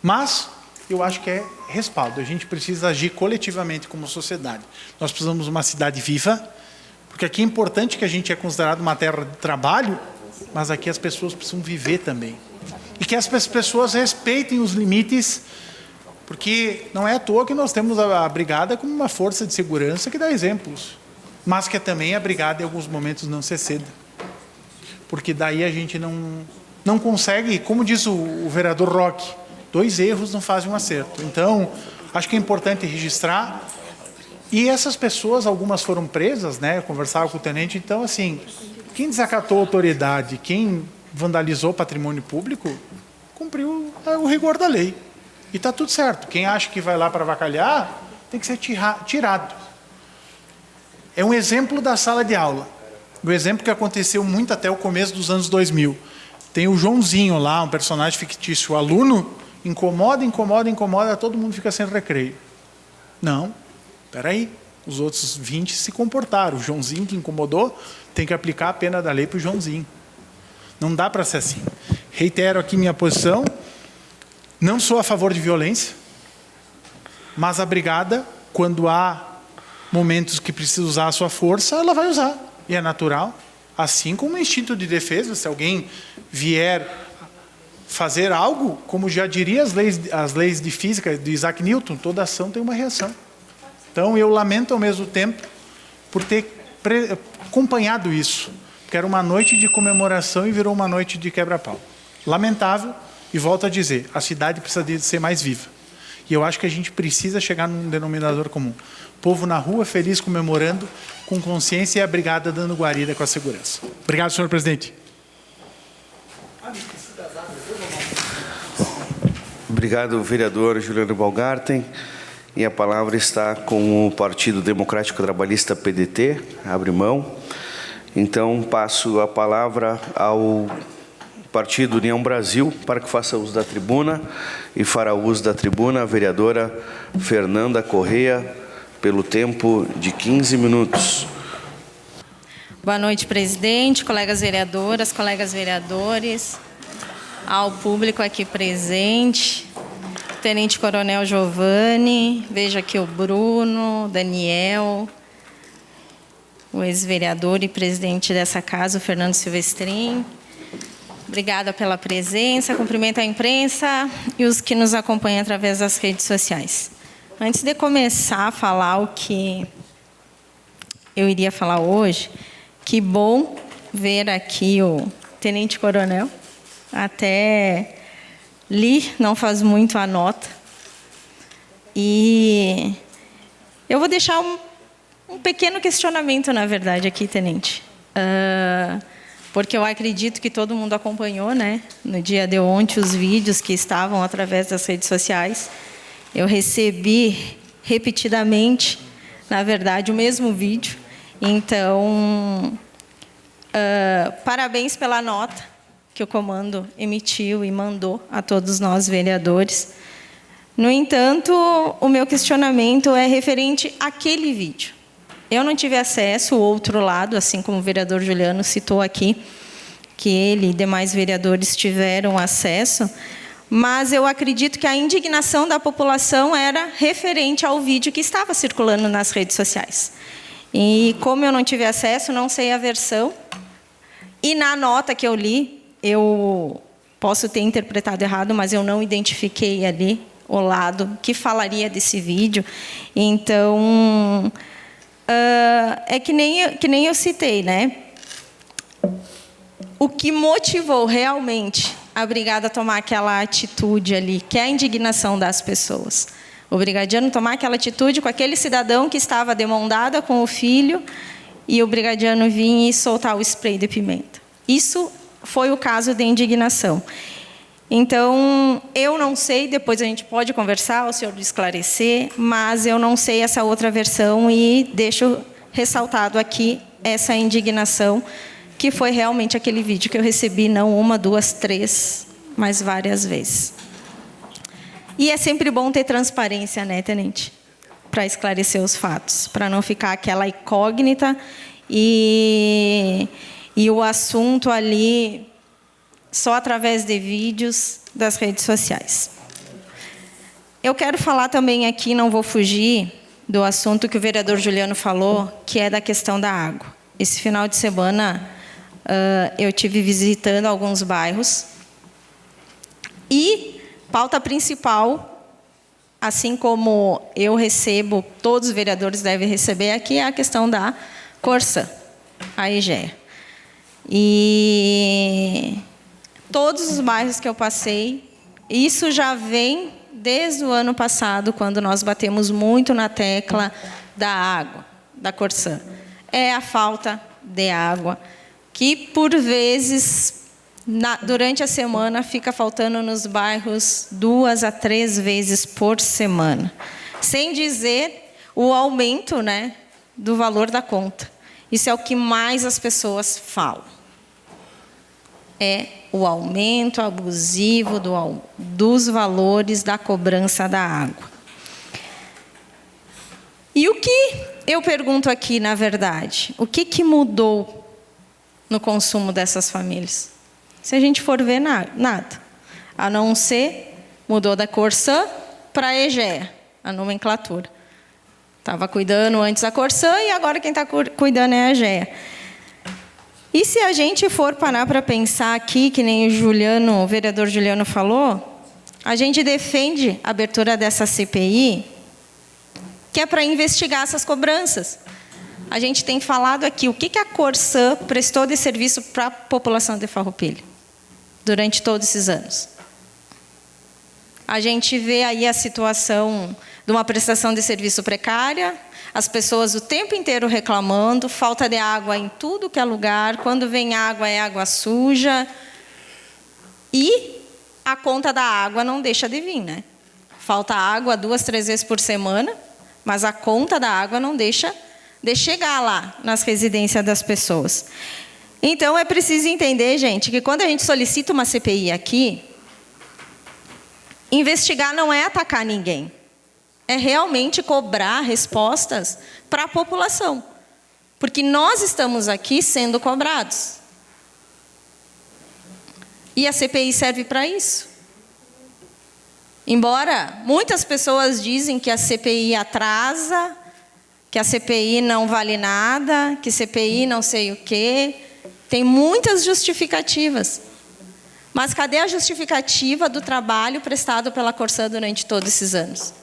S8: Mas eu acho que é respaldo. A gente precisa agir coletivamente como sociedade. Nós precisamos de uma cidade viva, porque aqui é importante que a gente é considerado uma terra de trabalho, mas aqui as pessoas precisam viver também. E que as pessoas respeitem os limites, porque não é à toa que nós temos a brigada como uma força de segurança que dá exemplos, mas que também a brigada em alguns momentos não se exceda. Porque daí a gente não consegue, como diz o vereador Roque, 2 erros não fazem um acerto. Então, acho que é importante registrar. E essas pessoas, algumas foram presas, né? Eu conversava com o tenente. Então, assim, quem desacatou a autoridade, quem vandalizou o patrimônio público, cumpriu o rigor da lei. E está tudo certo. Quem acha que vai lá para avacalhar, tem que ser tirado. É um exemplo da sala de aula. Um exemplo que aconteceu muito até o começo dos anos 2000. Tem o Joãozinho lá, um personagem fictício, o aluno, incomoda, todo mundo fica sem recreio. Não, espera aí, os outros 20 se comportaram. O Joãozinho que incomodou tem que aplicar a pena da lei para o Joãozinho. Não dá para ser assim. Reitero aqui minha posição, não sou a favor de violência, mas a brigada, quando há momentos que precisa usar a sua força, ela vai usar, e é natural. Assim como o instinto de defesa, se alguém vier fazer algo, como já diria as leis de física de Isaac Newton, toda ação tem uma reação. Então, eu lamento ao mesmo tempo por ter acompanhado isso, porque era uma noite de comemoração e virou uma noite de quebra-pau. Lamentável, e volto a dizer, a cidade precisa de ser mais viva. E eu acho que a gente precisa chegar num denominador comum. Povo na rua, feliz, comemorando, com consciência, e a brigada dando guarida com a segurança. Obrigado, senhor presidente.
S4: Obrigado, vereador Juliano Baumgarten. E a palavra está com o Partido Democrático Trabalhista, PDT. Abre mão. Então, passo a palavra ao Partido União Brasil, para que faça uso da tribuna, e fará uso da tribuna a vereadora Fernanda Correia, pelo tempo de 15 minutos.
S9: Boa noite, presidente, colegas vereadoras, colegas vereadores, ao público aqui presente, Tenente Coronel Giovanni, vejo aqui o Bruno, Daniel, o ex-vereador e presidente dessa casa, o Fernando Silvestrin. Obrigada pela presença, cumprimento a imprensa e os que nos acompanham através das redes sociais. Antes de começar a falar o que eu iria falar hoje, que bom ver aqui o Tenente Coronel. Até li, não faz muito a nota. E eu vou deixar um pequeno questionamento, na verdade, aqui, Tenente. Porque eu acredito que todo mundo acompanhou, né, no dia de ontem, os vídeos que estavam através das redes sociais. Eu recebi repetidamente, na verdade, o mesmo vídeo. Então, parabéns pela nota que o comando emitiu e mandou a todos nós, vereadores. No entanto, o meu questionamento é referente àquele vídeo. Eu não tive acesso, o outro lado, assim como o vereador Juliano citou aqui, que ele e demais vereadores tiveram acesso, mas eu acredito que a indignação da população era referente ao vídeo que estava circulando nas redes sociais. E como eu não tive acesso, não sei a versão, e na nota que eu li, eu posso ter interpretado errado, mas eu não identifiquei ali o lado que falaria desse vídeo. Então, é que nem eu citei, né? O que motivou realmente a brigada a tomar aquela atitude ali, que é a indignação das pessoas. O brigadiano tomar aquela atitude com aquele cidadão que estava de mão dada com o filho, e o brigadiano vir e soltar o spray de pimenta. Isso foi o caso de indignação. Então, eu não sei, depois a gente pode conversar, o senhor esclarecer, mas eu não sei essa outra versão e deixo ressaltado aqui essa indignação, que foi realmente aquele vídeo que eu recebi, não uma, duas, três, mas várias vezes. E é sempre bom ter transparência, né, Tenente? Para esclarecer os fatos, para não ficar aquela incógnita e o assunto ali só através de vídeos das redes sociais. Eu quero falar também aqui, não vou fugir do assunto que o vereador Juliano falou, que é da questão da água. Esse final de semana, eu tive visitando alguns bairros e pauta principal, assim como eu recebo, todos os vereadores devem receber aqui, é a questão da Corsã, a EGEA. E todos os bairros que eu passei, isso já vem desde o ano passado, quando nós batemos muito na tecla da água, da Corsã. É a falta de água, que por vezes, durante a semana, fica faltando nos bairros 2 a 3 vezes por semana. Sem dizer o aumento, né, do valor da conta. Isso é o que mais as pessoas falam. É o aumento abusivo dos valores da cobrança da água. E o que eu pergunto aqui, na verdade? O que mudou no consumo dessas famílias? Se a gente for ver, nada. A não ser, mudou da Corsã para a Egea, a nomenclatura. Estava cuidando antes a Corsã e agora quem está cuidando é a Egea. E se a gente for parar para pensar aqui, que nem o vereador Juliano falou, a gente defende a abertura dessa CPI, que é para investigar essas cobranças. A gente tem falado aqui o que a Corsã prestou de serviço para a população de Farroupilha durante todos esses anos. A gente vê aí a situação de uma prestação de serviço precária, as pessoas o tempo inteiro reclamando, falta de água em tudo que é lugar, quando vem água é água suja, e a conta da água não deixa de vir, né? Falta água 2, 3 vezes por semana, mas a conta da água não deixa de chegar lá nas residências das pessoas. Então, é preciso entender, gente, que quando a gente solicita uma CPI aqui, investigar não é atacar ninguém. É realmente cobrar respostas para a população. Porque nós estamos aqui sendo cobrados. E a CPI serve para isso. Embora muitas pessoas dizem que a CPI atrasa, que a CPI não vale nada, que CPI não sei o quê, tem muitas justificativas. Mas cadê a justificativa do trabalho prestado pela Corsã durante todos esses anos?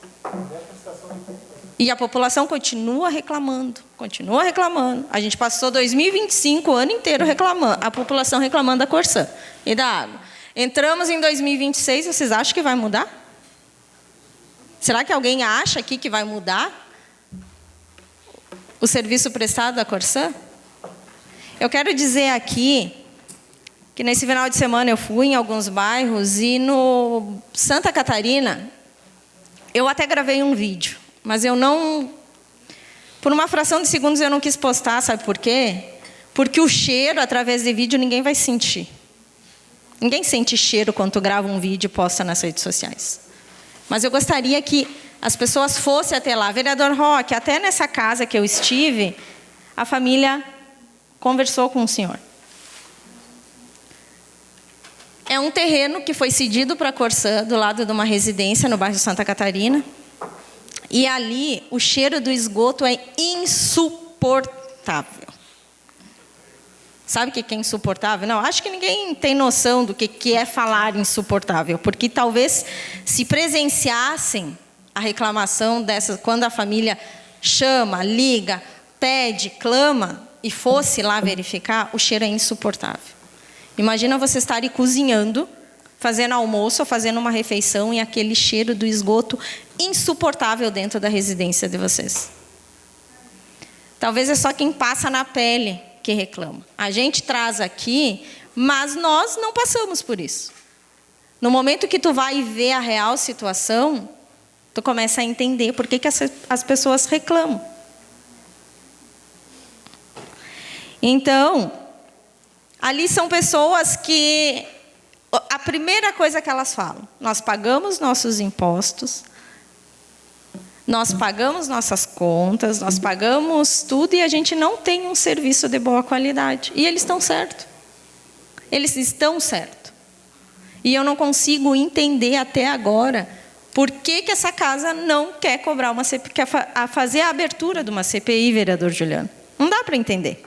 S9: E a população continua reclamando, continua reclamando. A gente passou 2025, o ano inteiro, reclamando, a população reclamando da Corsã e da água. Entramos em 2026, vocês acham que vai mudar? Será que alguém acha aqui que vai mudar o serviço prestado da Corsã? Eu quero dizer aqui que nesse final de semana eu fui em alguns bairros e no Santa Catarina eu até gravei um vídeo, mas eu não, por uma fração de segundos eu não quis postar, sabe por quê? Porque o cheiro através de vídeo ninguém vai sentir. Ninguém sente cheiro quando tu grava um vídeo e posta nas redes sociais. Mas eu gostaria que as pessoas fossem até lá. Vereador Roque, até nessa casa que eu estive, a família conversou com o senhor. É um terreno que foi cedido para a Corsã, do lado de uma residência no bairro Santa Catarina. E ali, o cheiro do esgoto é insuportável. Sabe o que é insuportável? Não, acho que ninguém tem noção do que é falar insuportável. Porque talvez, se presenciassem a reclamação dessas, quando a família chama, liga, pede, clama, e fosse lá verificar, o cheiro é insuportável. Imagina você estar cozinhando, fazendo almoço ou fazendo uma refeição e aquele cheiro do esgoto insuportável dentro da residência de vocês. Talvez é só quem passa na pele que reclama. A gente traz aqui, mas nós não passamos por isso. No momento que tu vai ver a real situação, tu começa a entender por que as pessoas reclamam. Então, ali são pessoas que a primeira coisa que elas falam, nós pagamos nossos impostos, nós pagamos nossas contas, nós pagamos tudo e a gente não tem um serviço de boa qualidade. E eles estão certos. Eles estão certos. E eu não consigo entender até agora por que essa casa não quer cobrar uma CPI, quer fazer a abertura de uma CPI, vereador Juliano. Não dá para entender.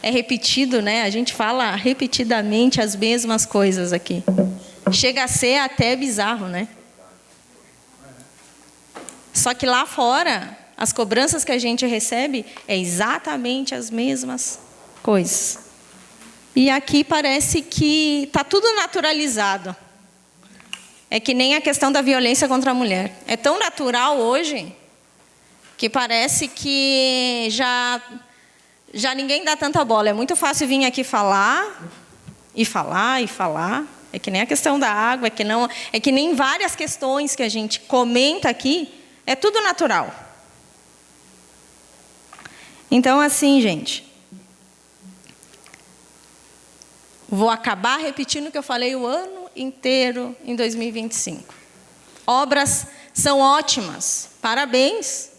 S9: É repetido, né? A gente fala repetidamente as mesmas coisas aqui. Chega a ser até bizarro, né? Só que lá fora, as cobranças que a gente recebe é exatamente as mesmas coisas. E aqui parece que está tudo naturalizado. É que nem a questão da violência contra a mulher. É tão natural hoje que parece que já ninguém dá tanta bola. É muito fácil vir aqui falar, e falar, e falar. É que nem a questão da água, é que nem várias questões que a gente comenta aqui, é tudo natural. Então, assim, gente, Vou acabar repetindo o que eu falei o ano inteiro em 2025. Obras são ótimas, parabéns,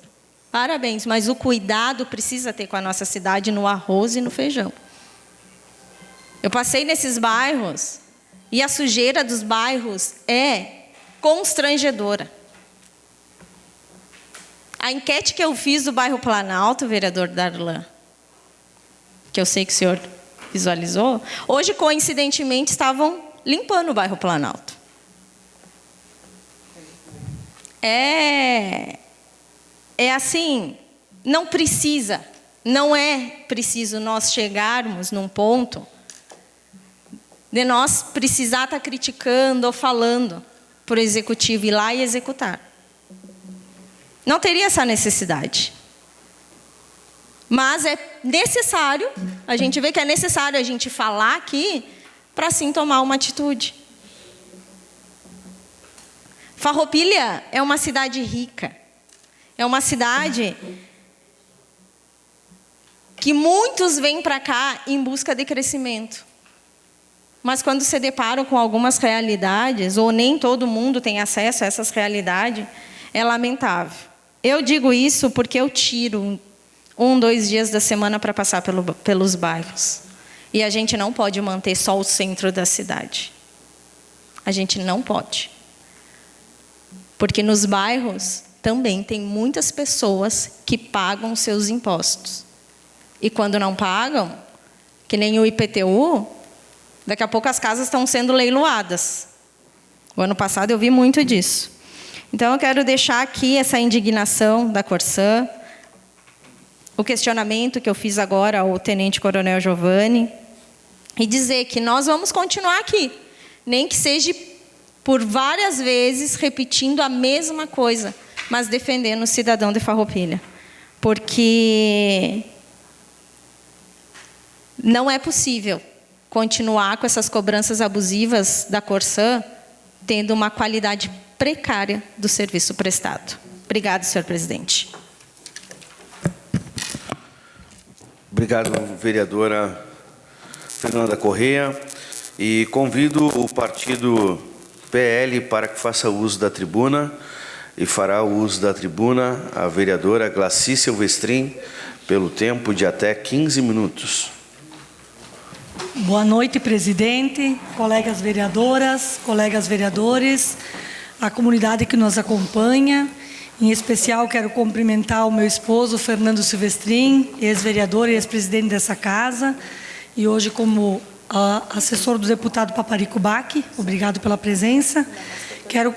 S9: parabéns, mas o cuidado precisa ter com a nossa cidade no arroz e no feijão. Eu passei nesses bairros e a sujeira dos bairros é constrangedora. A enquete que eu fiz do bairro Planalto, vereador Darlan, que eu sei que o senhor visualizou, hoje, coincidentemente, estavam limpando o bairro Planalto. É assim, não é preciso nós chegarmos num ponto de nós precisar estar criticando ou falando para o executivo ir lá e executar. Não teria essa necessidade. Mas é necessário, a gente vê que é necessário a gente falar aqui para sim tomar uma atitude. Farroupilha é uma cidade rica. É uma cidade que muitos vêm para cá em busca de crescimento. Mas quando se deparam com algumas realidades, ou nem todo mundo tem acesso a essas realidades, é lamentável. Eu digo isso porque eu tiro 2 dias da semana para passar pelos bairros. E a gente não pode manter só o centro da cidade. A gente não pode. Porque nos bairros também tem muitas pessoas que pagam seus impostos. E quando não pagam, que nem o IPTU, daqui a pouco as casas estão sendo leiloadas. O ano passado eu vi muito disso. Então eu quero deixar aqui essa indignação da Corsã, o questionamento que eu fiz agora ao Tenente Coronel Giovanni, e dizer que nós vamos continuar aqui, nem que seja por várias vezes repetindo a mesma coisa, mas defendendo o cidadão de Farroupilha. Porque não é possível continuar com essas cobranças abusivas da Corsã, tendo uma qualidade precária do serviço prestado. Obrigado, senhor presidente.
S4: Obrigado, vereadora Fernanda Corrêa. E convido o partido PL para que faça uso da tribuna, e fará o uso da tribuna a vereadora Glaci Silvestrin, pelo tempo de até 15 minutos.
S10: Boa noite, presidente, colegas vereadoras, colegas vereadores, a comunidade que nos acompanha. Em especial, quero cumprimentar o meu esposo, Fernando Silvestrin, ex-vereador e ex-presidente dessa casa, e hoje como assessor do deputado Paparico Bach. Obrigado pela presença. Quero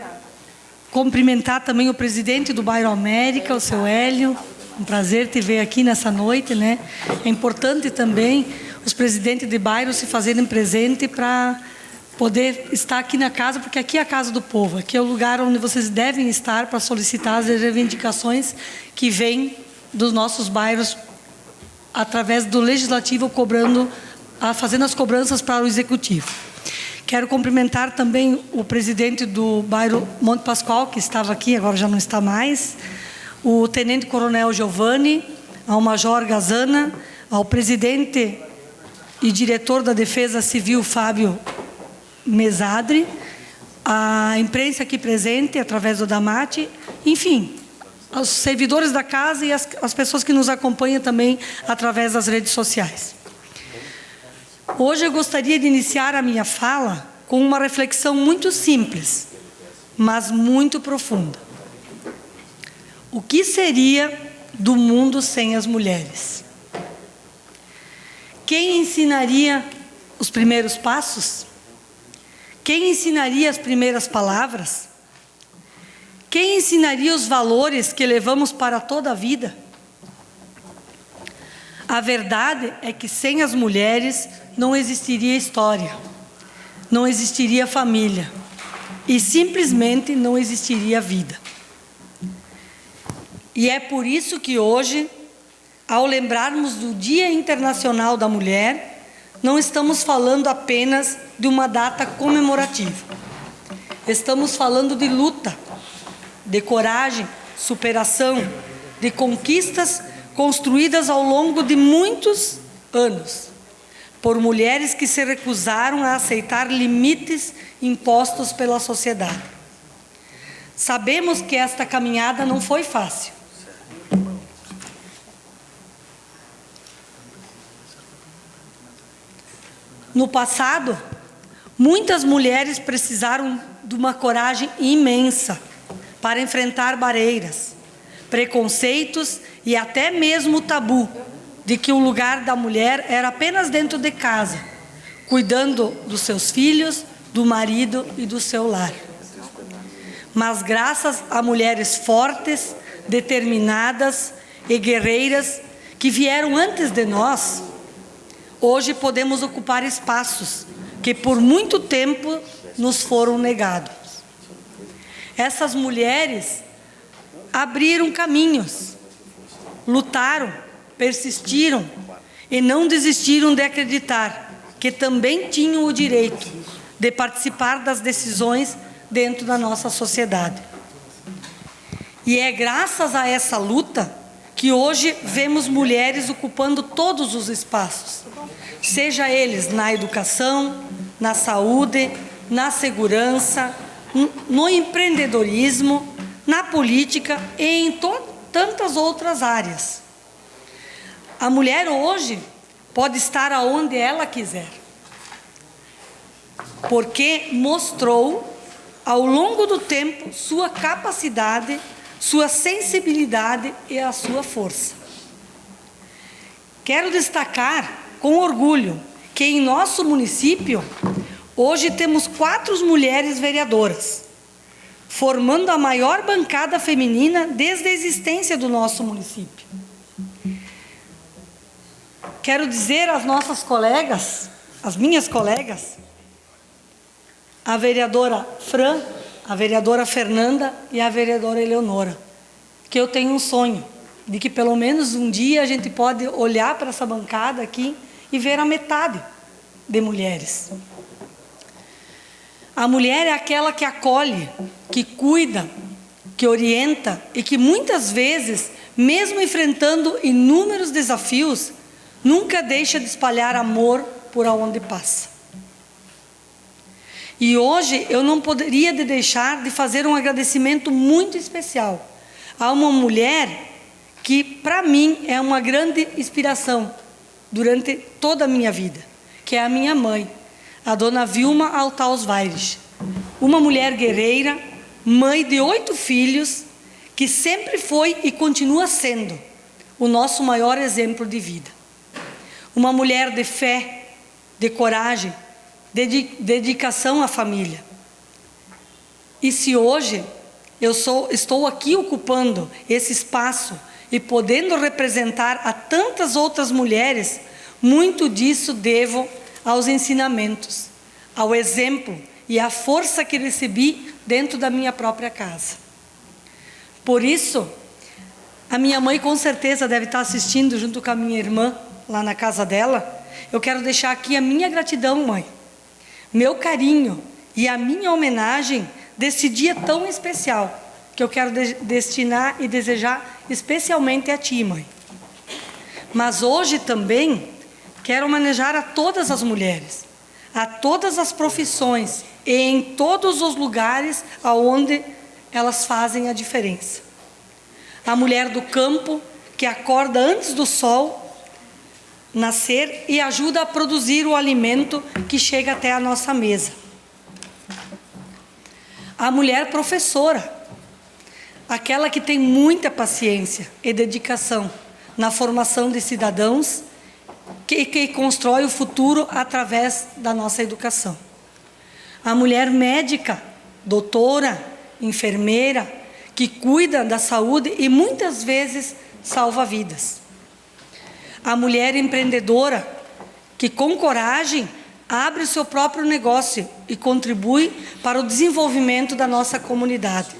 S10: cumprimentar também o presidente do bairro América, o seu Hélio. Um prazer te ver aqui nessa noite, né? É importante também os presidentes de bairro se fazerem presente para poder estar aqui na casa, porque aqui é a casa do povo, aqui é o lugar onde vocês devem estar para solicitar as reivindicações que vêm dos nossos bairros através do legislativo fazendo as cobranças para o executivo. Quero cumprimentar também o presidente do bairro Monte Pascoal, que estava aqui, agora já não está mais, o tenente coronel Giovanni, ao major Gazana, ao presidente e diretor da Defesa Civil, Fábio Mesadri, a imprensa aqui presente, através do Damate, enfim, os servidores da casa e as pessoas que nos acompanham também através das redes sociais. Hoje eu gostaria de iniciar a minha fala com uma reflexão muito simples, mas muito profunda. O que seria do mundo sem as mulheres? Quem ensinaria os primeiros passos? Quem ensinaria as primeiras palavras? Quem ensinaria os valores que levamos para toda a vida? A verdade é que sem as mulheres não existiria história, não existiria família e simplesmente não existiria vida. E é por isso que hoje, ao lembrarmos do Dia Internacional da Mulher, não estamos falando apenas de uma data comemorativa. Estamos falando de luta, de coragem, superação, de conquistas construídas ao longo de muitos anos. por mulheres que se recusaram a aceitar limites impostos pela sociedade. Sabemos que esta caminhada não foi fácil. No passado, muitas mulheres precisaram de uma coragem imensa para enfrentar barreiras, preconceitos e até mesmo o tabu de que o lugar da mulher era apenas dentro de casa, cuidando dos seus filhos, do marido e do seu lar. Mas graças a mulheres fortes, determinadas e guerreiras que vieram antes de nós, hoje podemos ocupar espaços que por muito tempo nos foram negados. Essas mulheres abriram caminhos, lutaram, persistiram e não desistiram de acreditar que também tinham o direito de participar das decisões dentro da nossa sociedade. E é graças a essa luta que hoje vemos mulheres ocupando todos os espaços, seja eles na educação, na saúde, na segurança, no empreendedorismo, na política e em tantas outras áreas. A mulher hoje pode estar aonde ela quiser, porque mostrou ao longo do tempo sua capacidade, sua sensibilidade e a sua força. Quero destacar com orgulho que em nosso município hoje temos 4 mulheres vereadoras, formando a maior bancada feminina desde a existência do nosso município. Quero dizer às nossas colegas, às minhas colegas, a vereadora Fran, a vereadora Fernanda e a vereadora Eleonora, que eu tenho um sonho de que pelo menos um dia a gente pode olhar para essa bancada aqui e ver a metade de mulheres. A mulher é aquela que acolhe, que cuida, que orienta e que muitas vezes, mesmo enfrentando inúmeros desafios, nunca deixa de espalhar amor por onde passa. E hoje eu não poderia deixar de fazer um agradecimento muito especial a uma mulher que, para mim, é uma grande inspiração durante toda a minha vida, que é a minha mãe, a dona Vilma Altaus Vaires. Uma mulher guerreira, mãe de 8 filhos, que sempre foi e continua sendo o nosso maior exemplo de vida. Uma mulher de fé, de coragem, de dedicação à família. E se hoje estou aqui ocupando esse espaço e podendo representar a tantas outras mulheres, muito disso devo aos ensinamentos, ao exemplo e à força que recebi dentro da minha própria casa. Por isso, a minha mãe com certeza deve estar assistindo junto com a minha irmã, lá na casa dela. Eu quero deixar aqui a minha gratidão, mãe, meu carinho e a minha homenagem desse dia tão especial, que eu quero destinar e desejar especialmente a ti, mãe. Mas hoje também quero homenagear a todas as mulheres, a todas as profissões e em todos os lugares onde elas fazem a diferença. A mulher do campo, que acorda antes do sol nascer e ajuda a produzir o alimento que chega até a nossa mesa. A mulher professora, aquela que tem muita paciência e dedicação na formação de cidadãos que constrói o futuro através da nossa educação. A mulher médica, doutora, enfermeira, que cuida da saúde e muitas vezes salva vidas. A mulher empreendedora, que com coragem abre o seu próprio negócio e contribui para o desenvolvimento da nossa comunidade.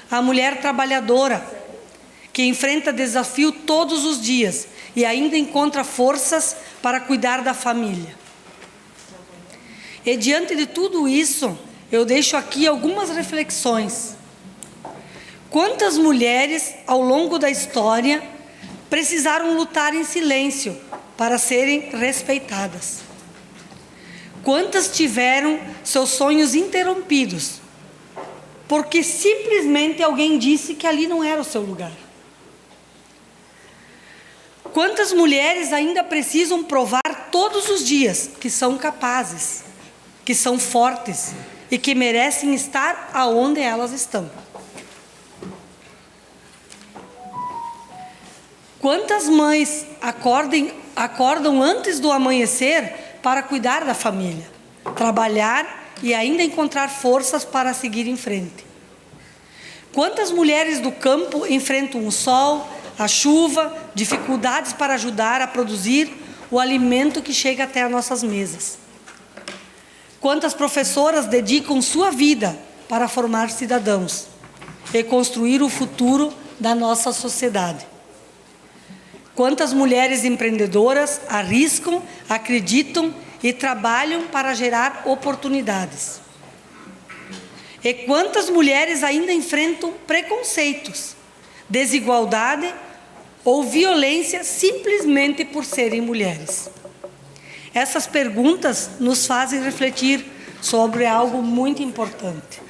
S10: A mulher trabalhadora, que enfrenta desafio todos os dias e ainda encontra forças para cuidar da família. E diante de tudo isso, eu deixo aqui algumas reflexões. Quantas mulheres, ao longo da história, precisaram lutar em silêncio para serem respeitadas? Quantas tiveram seus sonhos interrompidos porque simplesmente alguém disse que ali não era o seu lugar? Quantas mulheres ainda precisam provar todos os dias que são capazes, que são fortes e que merecem estar aonde elas estão? Quantas mães acordam antes do amanhecer para cuidar da família, trabalhar e ainda encontrar forças para seguir em frente? Quantas mulheres do campo enfrentam o sol, a chuva, dificuldades para ajudar a produzir o alimento que chega até as nossas mesas? Quantas professoras dedicam sua vida para formar cidadãos e construir o futuro da nossa sociedade? Quantas mulheres empreendedoras arriscam, acreditam e trabalham para gerar oportunidades? E quantas mulheres ainda enfrentam preconceitos, desigualdade ou violência simplesmente por serem mulheres? Essas perguntas nos fazem refletir sobre algo muito importante.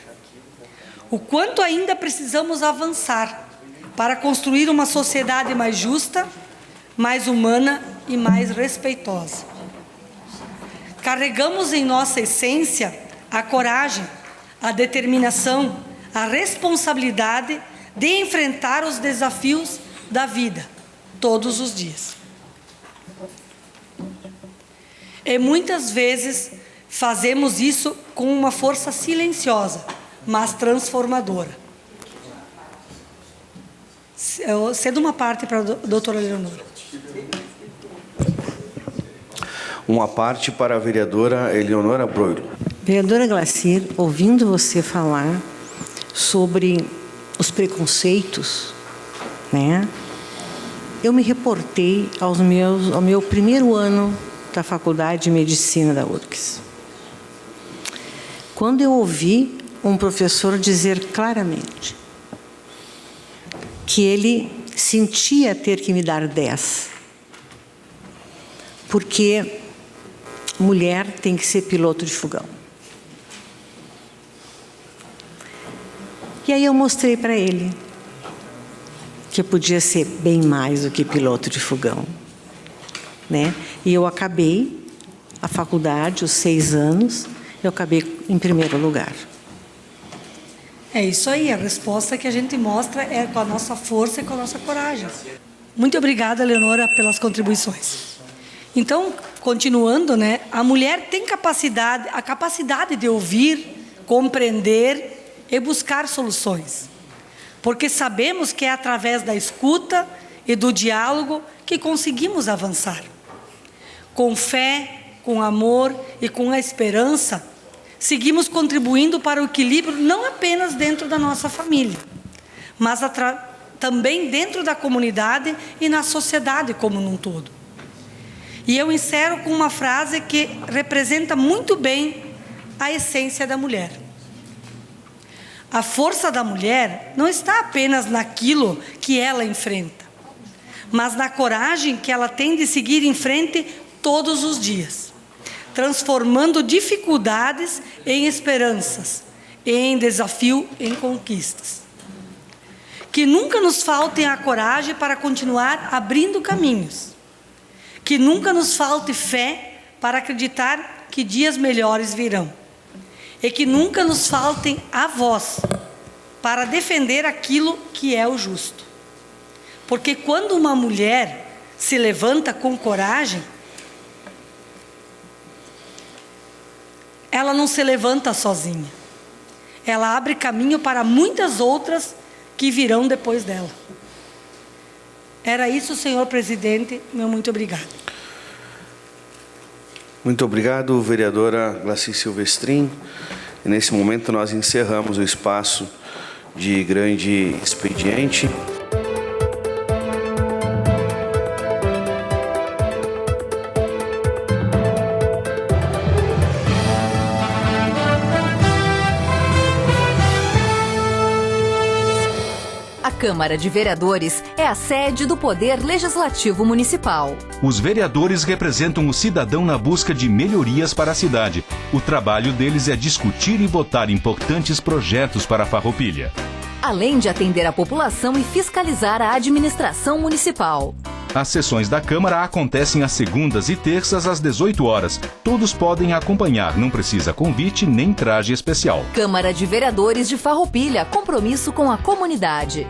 S10: O quanto ainda precisamos avançar para construir uma sociedade mais justa, mais humana e mais respeitosa. Carregamos em nossa essência a coragem, a determinação, a responsabilidade de enfrentar os desafios da vida, todos os dias. E muitas vezes fazemos isso com uma força silenciosa, mas transformadora. Eu cedo uma parte para a doutora Leonora.
S4: Uma parte para a vereadora Eleonora Broilo.
S11: Vereadora Glacir, ouvindo você falar sobre os preconceitos, né? Eu me reportei ao meu primeiro ano da Faculdade de Medicina da URGS. Quando eu ouvi um professor dizer claramente que ele sentia ter que me dar 10, porque mulher tem que ser piloto de fogão. E aí eu mostrei para ele que eu podia ser bem mais do que piloto de fogão, né? E eu acabei a faculdade, os 6 anos, eu acabei em primeiro lugar.
S10: É isso aí, a resposta que a gente mostra é com a nossa força e com a nossa coragem. Muito obrigada, Leonora, pelas contribuições. Então, continuando, né, a mulher tem a capacidade de ouvir, compreender e buscar soluções. Porque sabemos que é através da escuta e do diálogo que conseguimos avançar. Com fé, com amor e com a esperança, seguimos contribuindo para o equilíbrio não apenas dentro da nossa família, mas também dentro da comunidade e na sociedade como num todo. E eu encerro com uma frase que representa muito bem a essência da mulher. A força da mulher não está apenas naquilo que ela enfrenta, mas na coragem que ela tem de seguir em frente todos os dias, transformando dificuldades em esperanças, em desafio, em conquistas. Que nunca nos falte a coragem para continuar abrindo caminhos. Que nunca nos falte fé para acreditar que dias melhores virão. E que nunca nos faltem a voz para defender aquilo que é o justo. Porque quando uma mulher se levanta com coragem, ela não se levanta sozinha. Ela abre caminho para muitas outras que virão depois dela. Era isso, senhor presidente. Meu muito obrigado.
S4: Muito obrigado, vereadora Glacir Silvestrin. E nesse momento nós encerramos o espaço de grande expediente.
S2: A Câmara de Vereadores é a sede do Poder Legislativo Municipal.
S3: Os vereadores representam o cidadão na busca de melhorias para a cidade. O trabalho deles é discutir e votar importantes projetos para a Farroupilha.
S2: Além de atender a população e fiscalizar a administração municipal.
S3: As sessões da Câmara acontecem às segundas e terças às 18 horas. Todos podem acompanhar, não precisa convite nem traje especial.
S2: Câmara de Vereadores de Farroupilha, compromisso com a comunidade.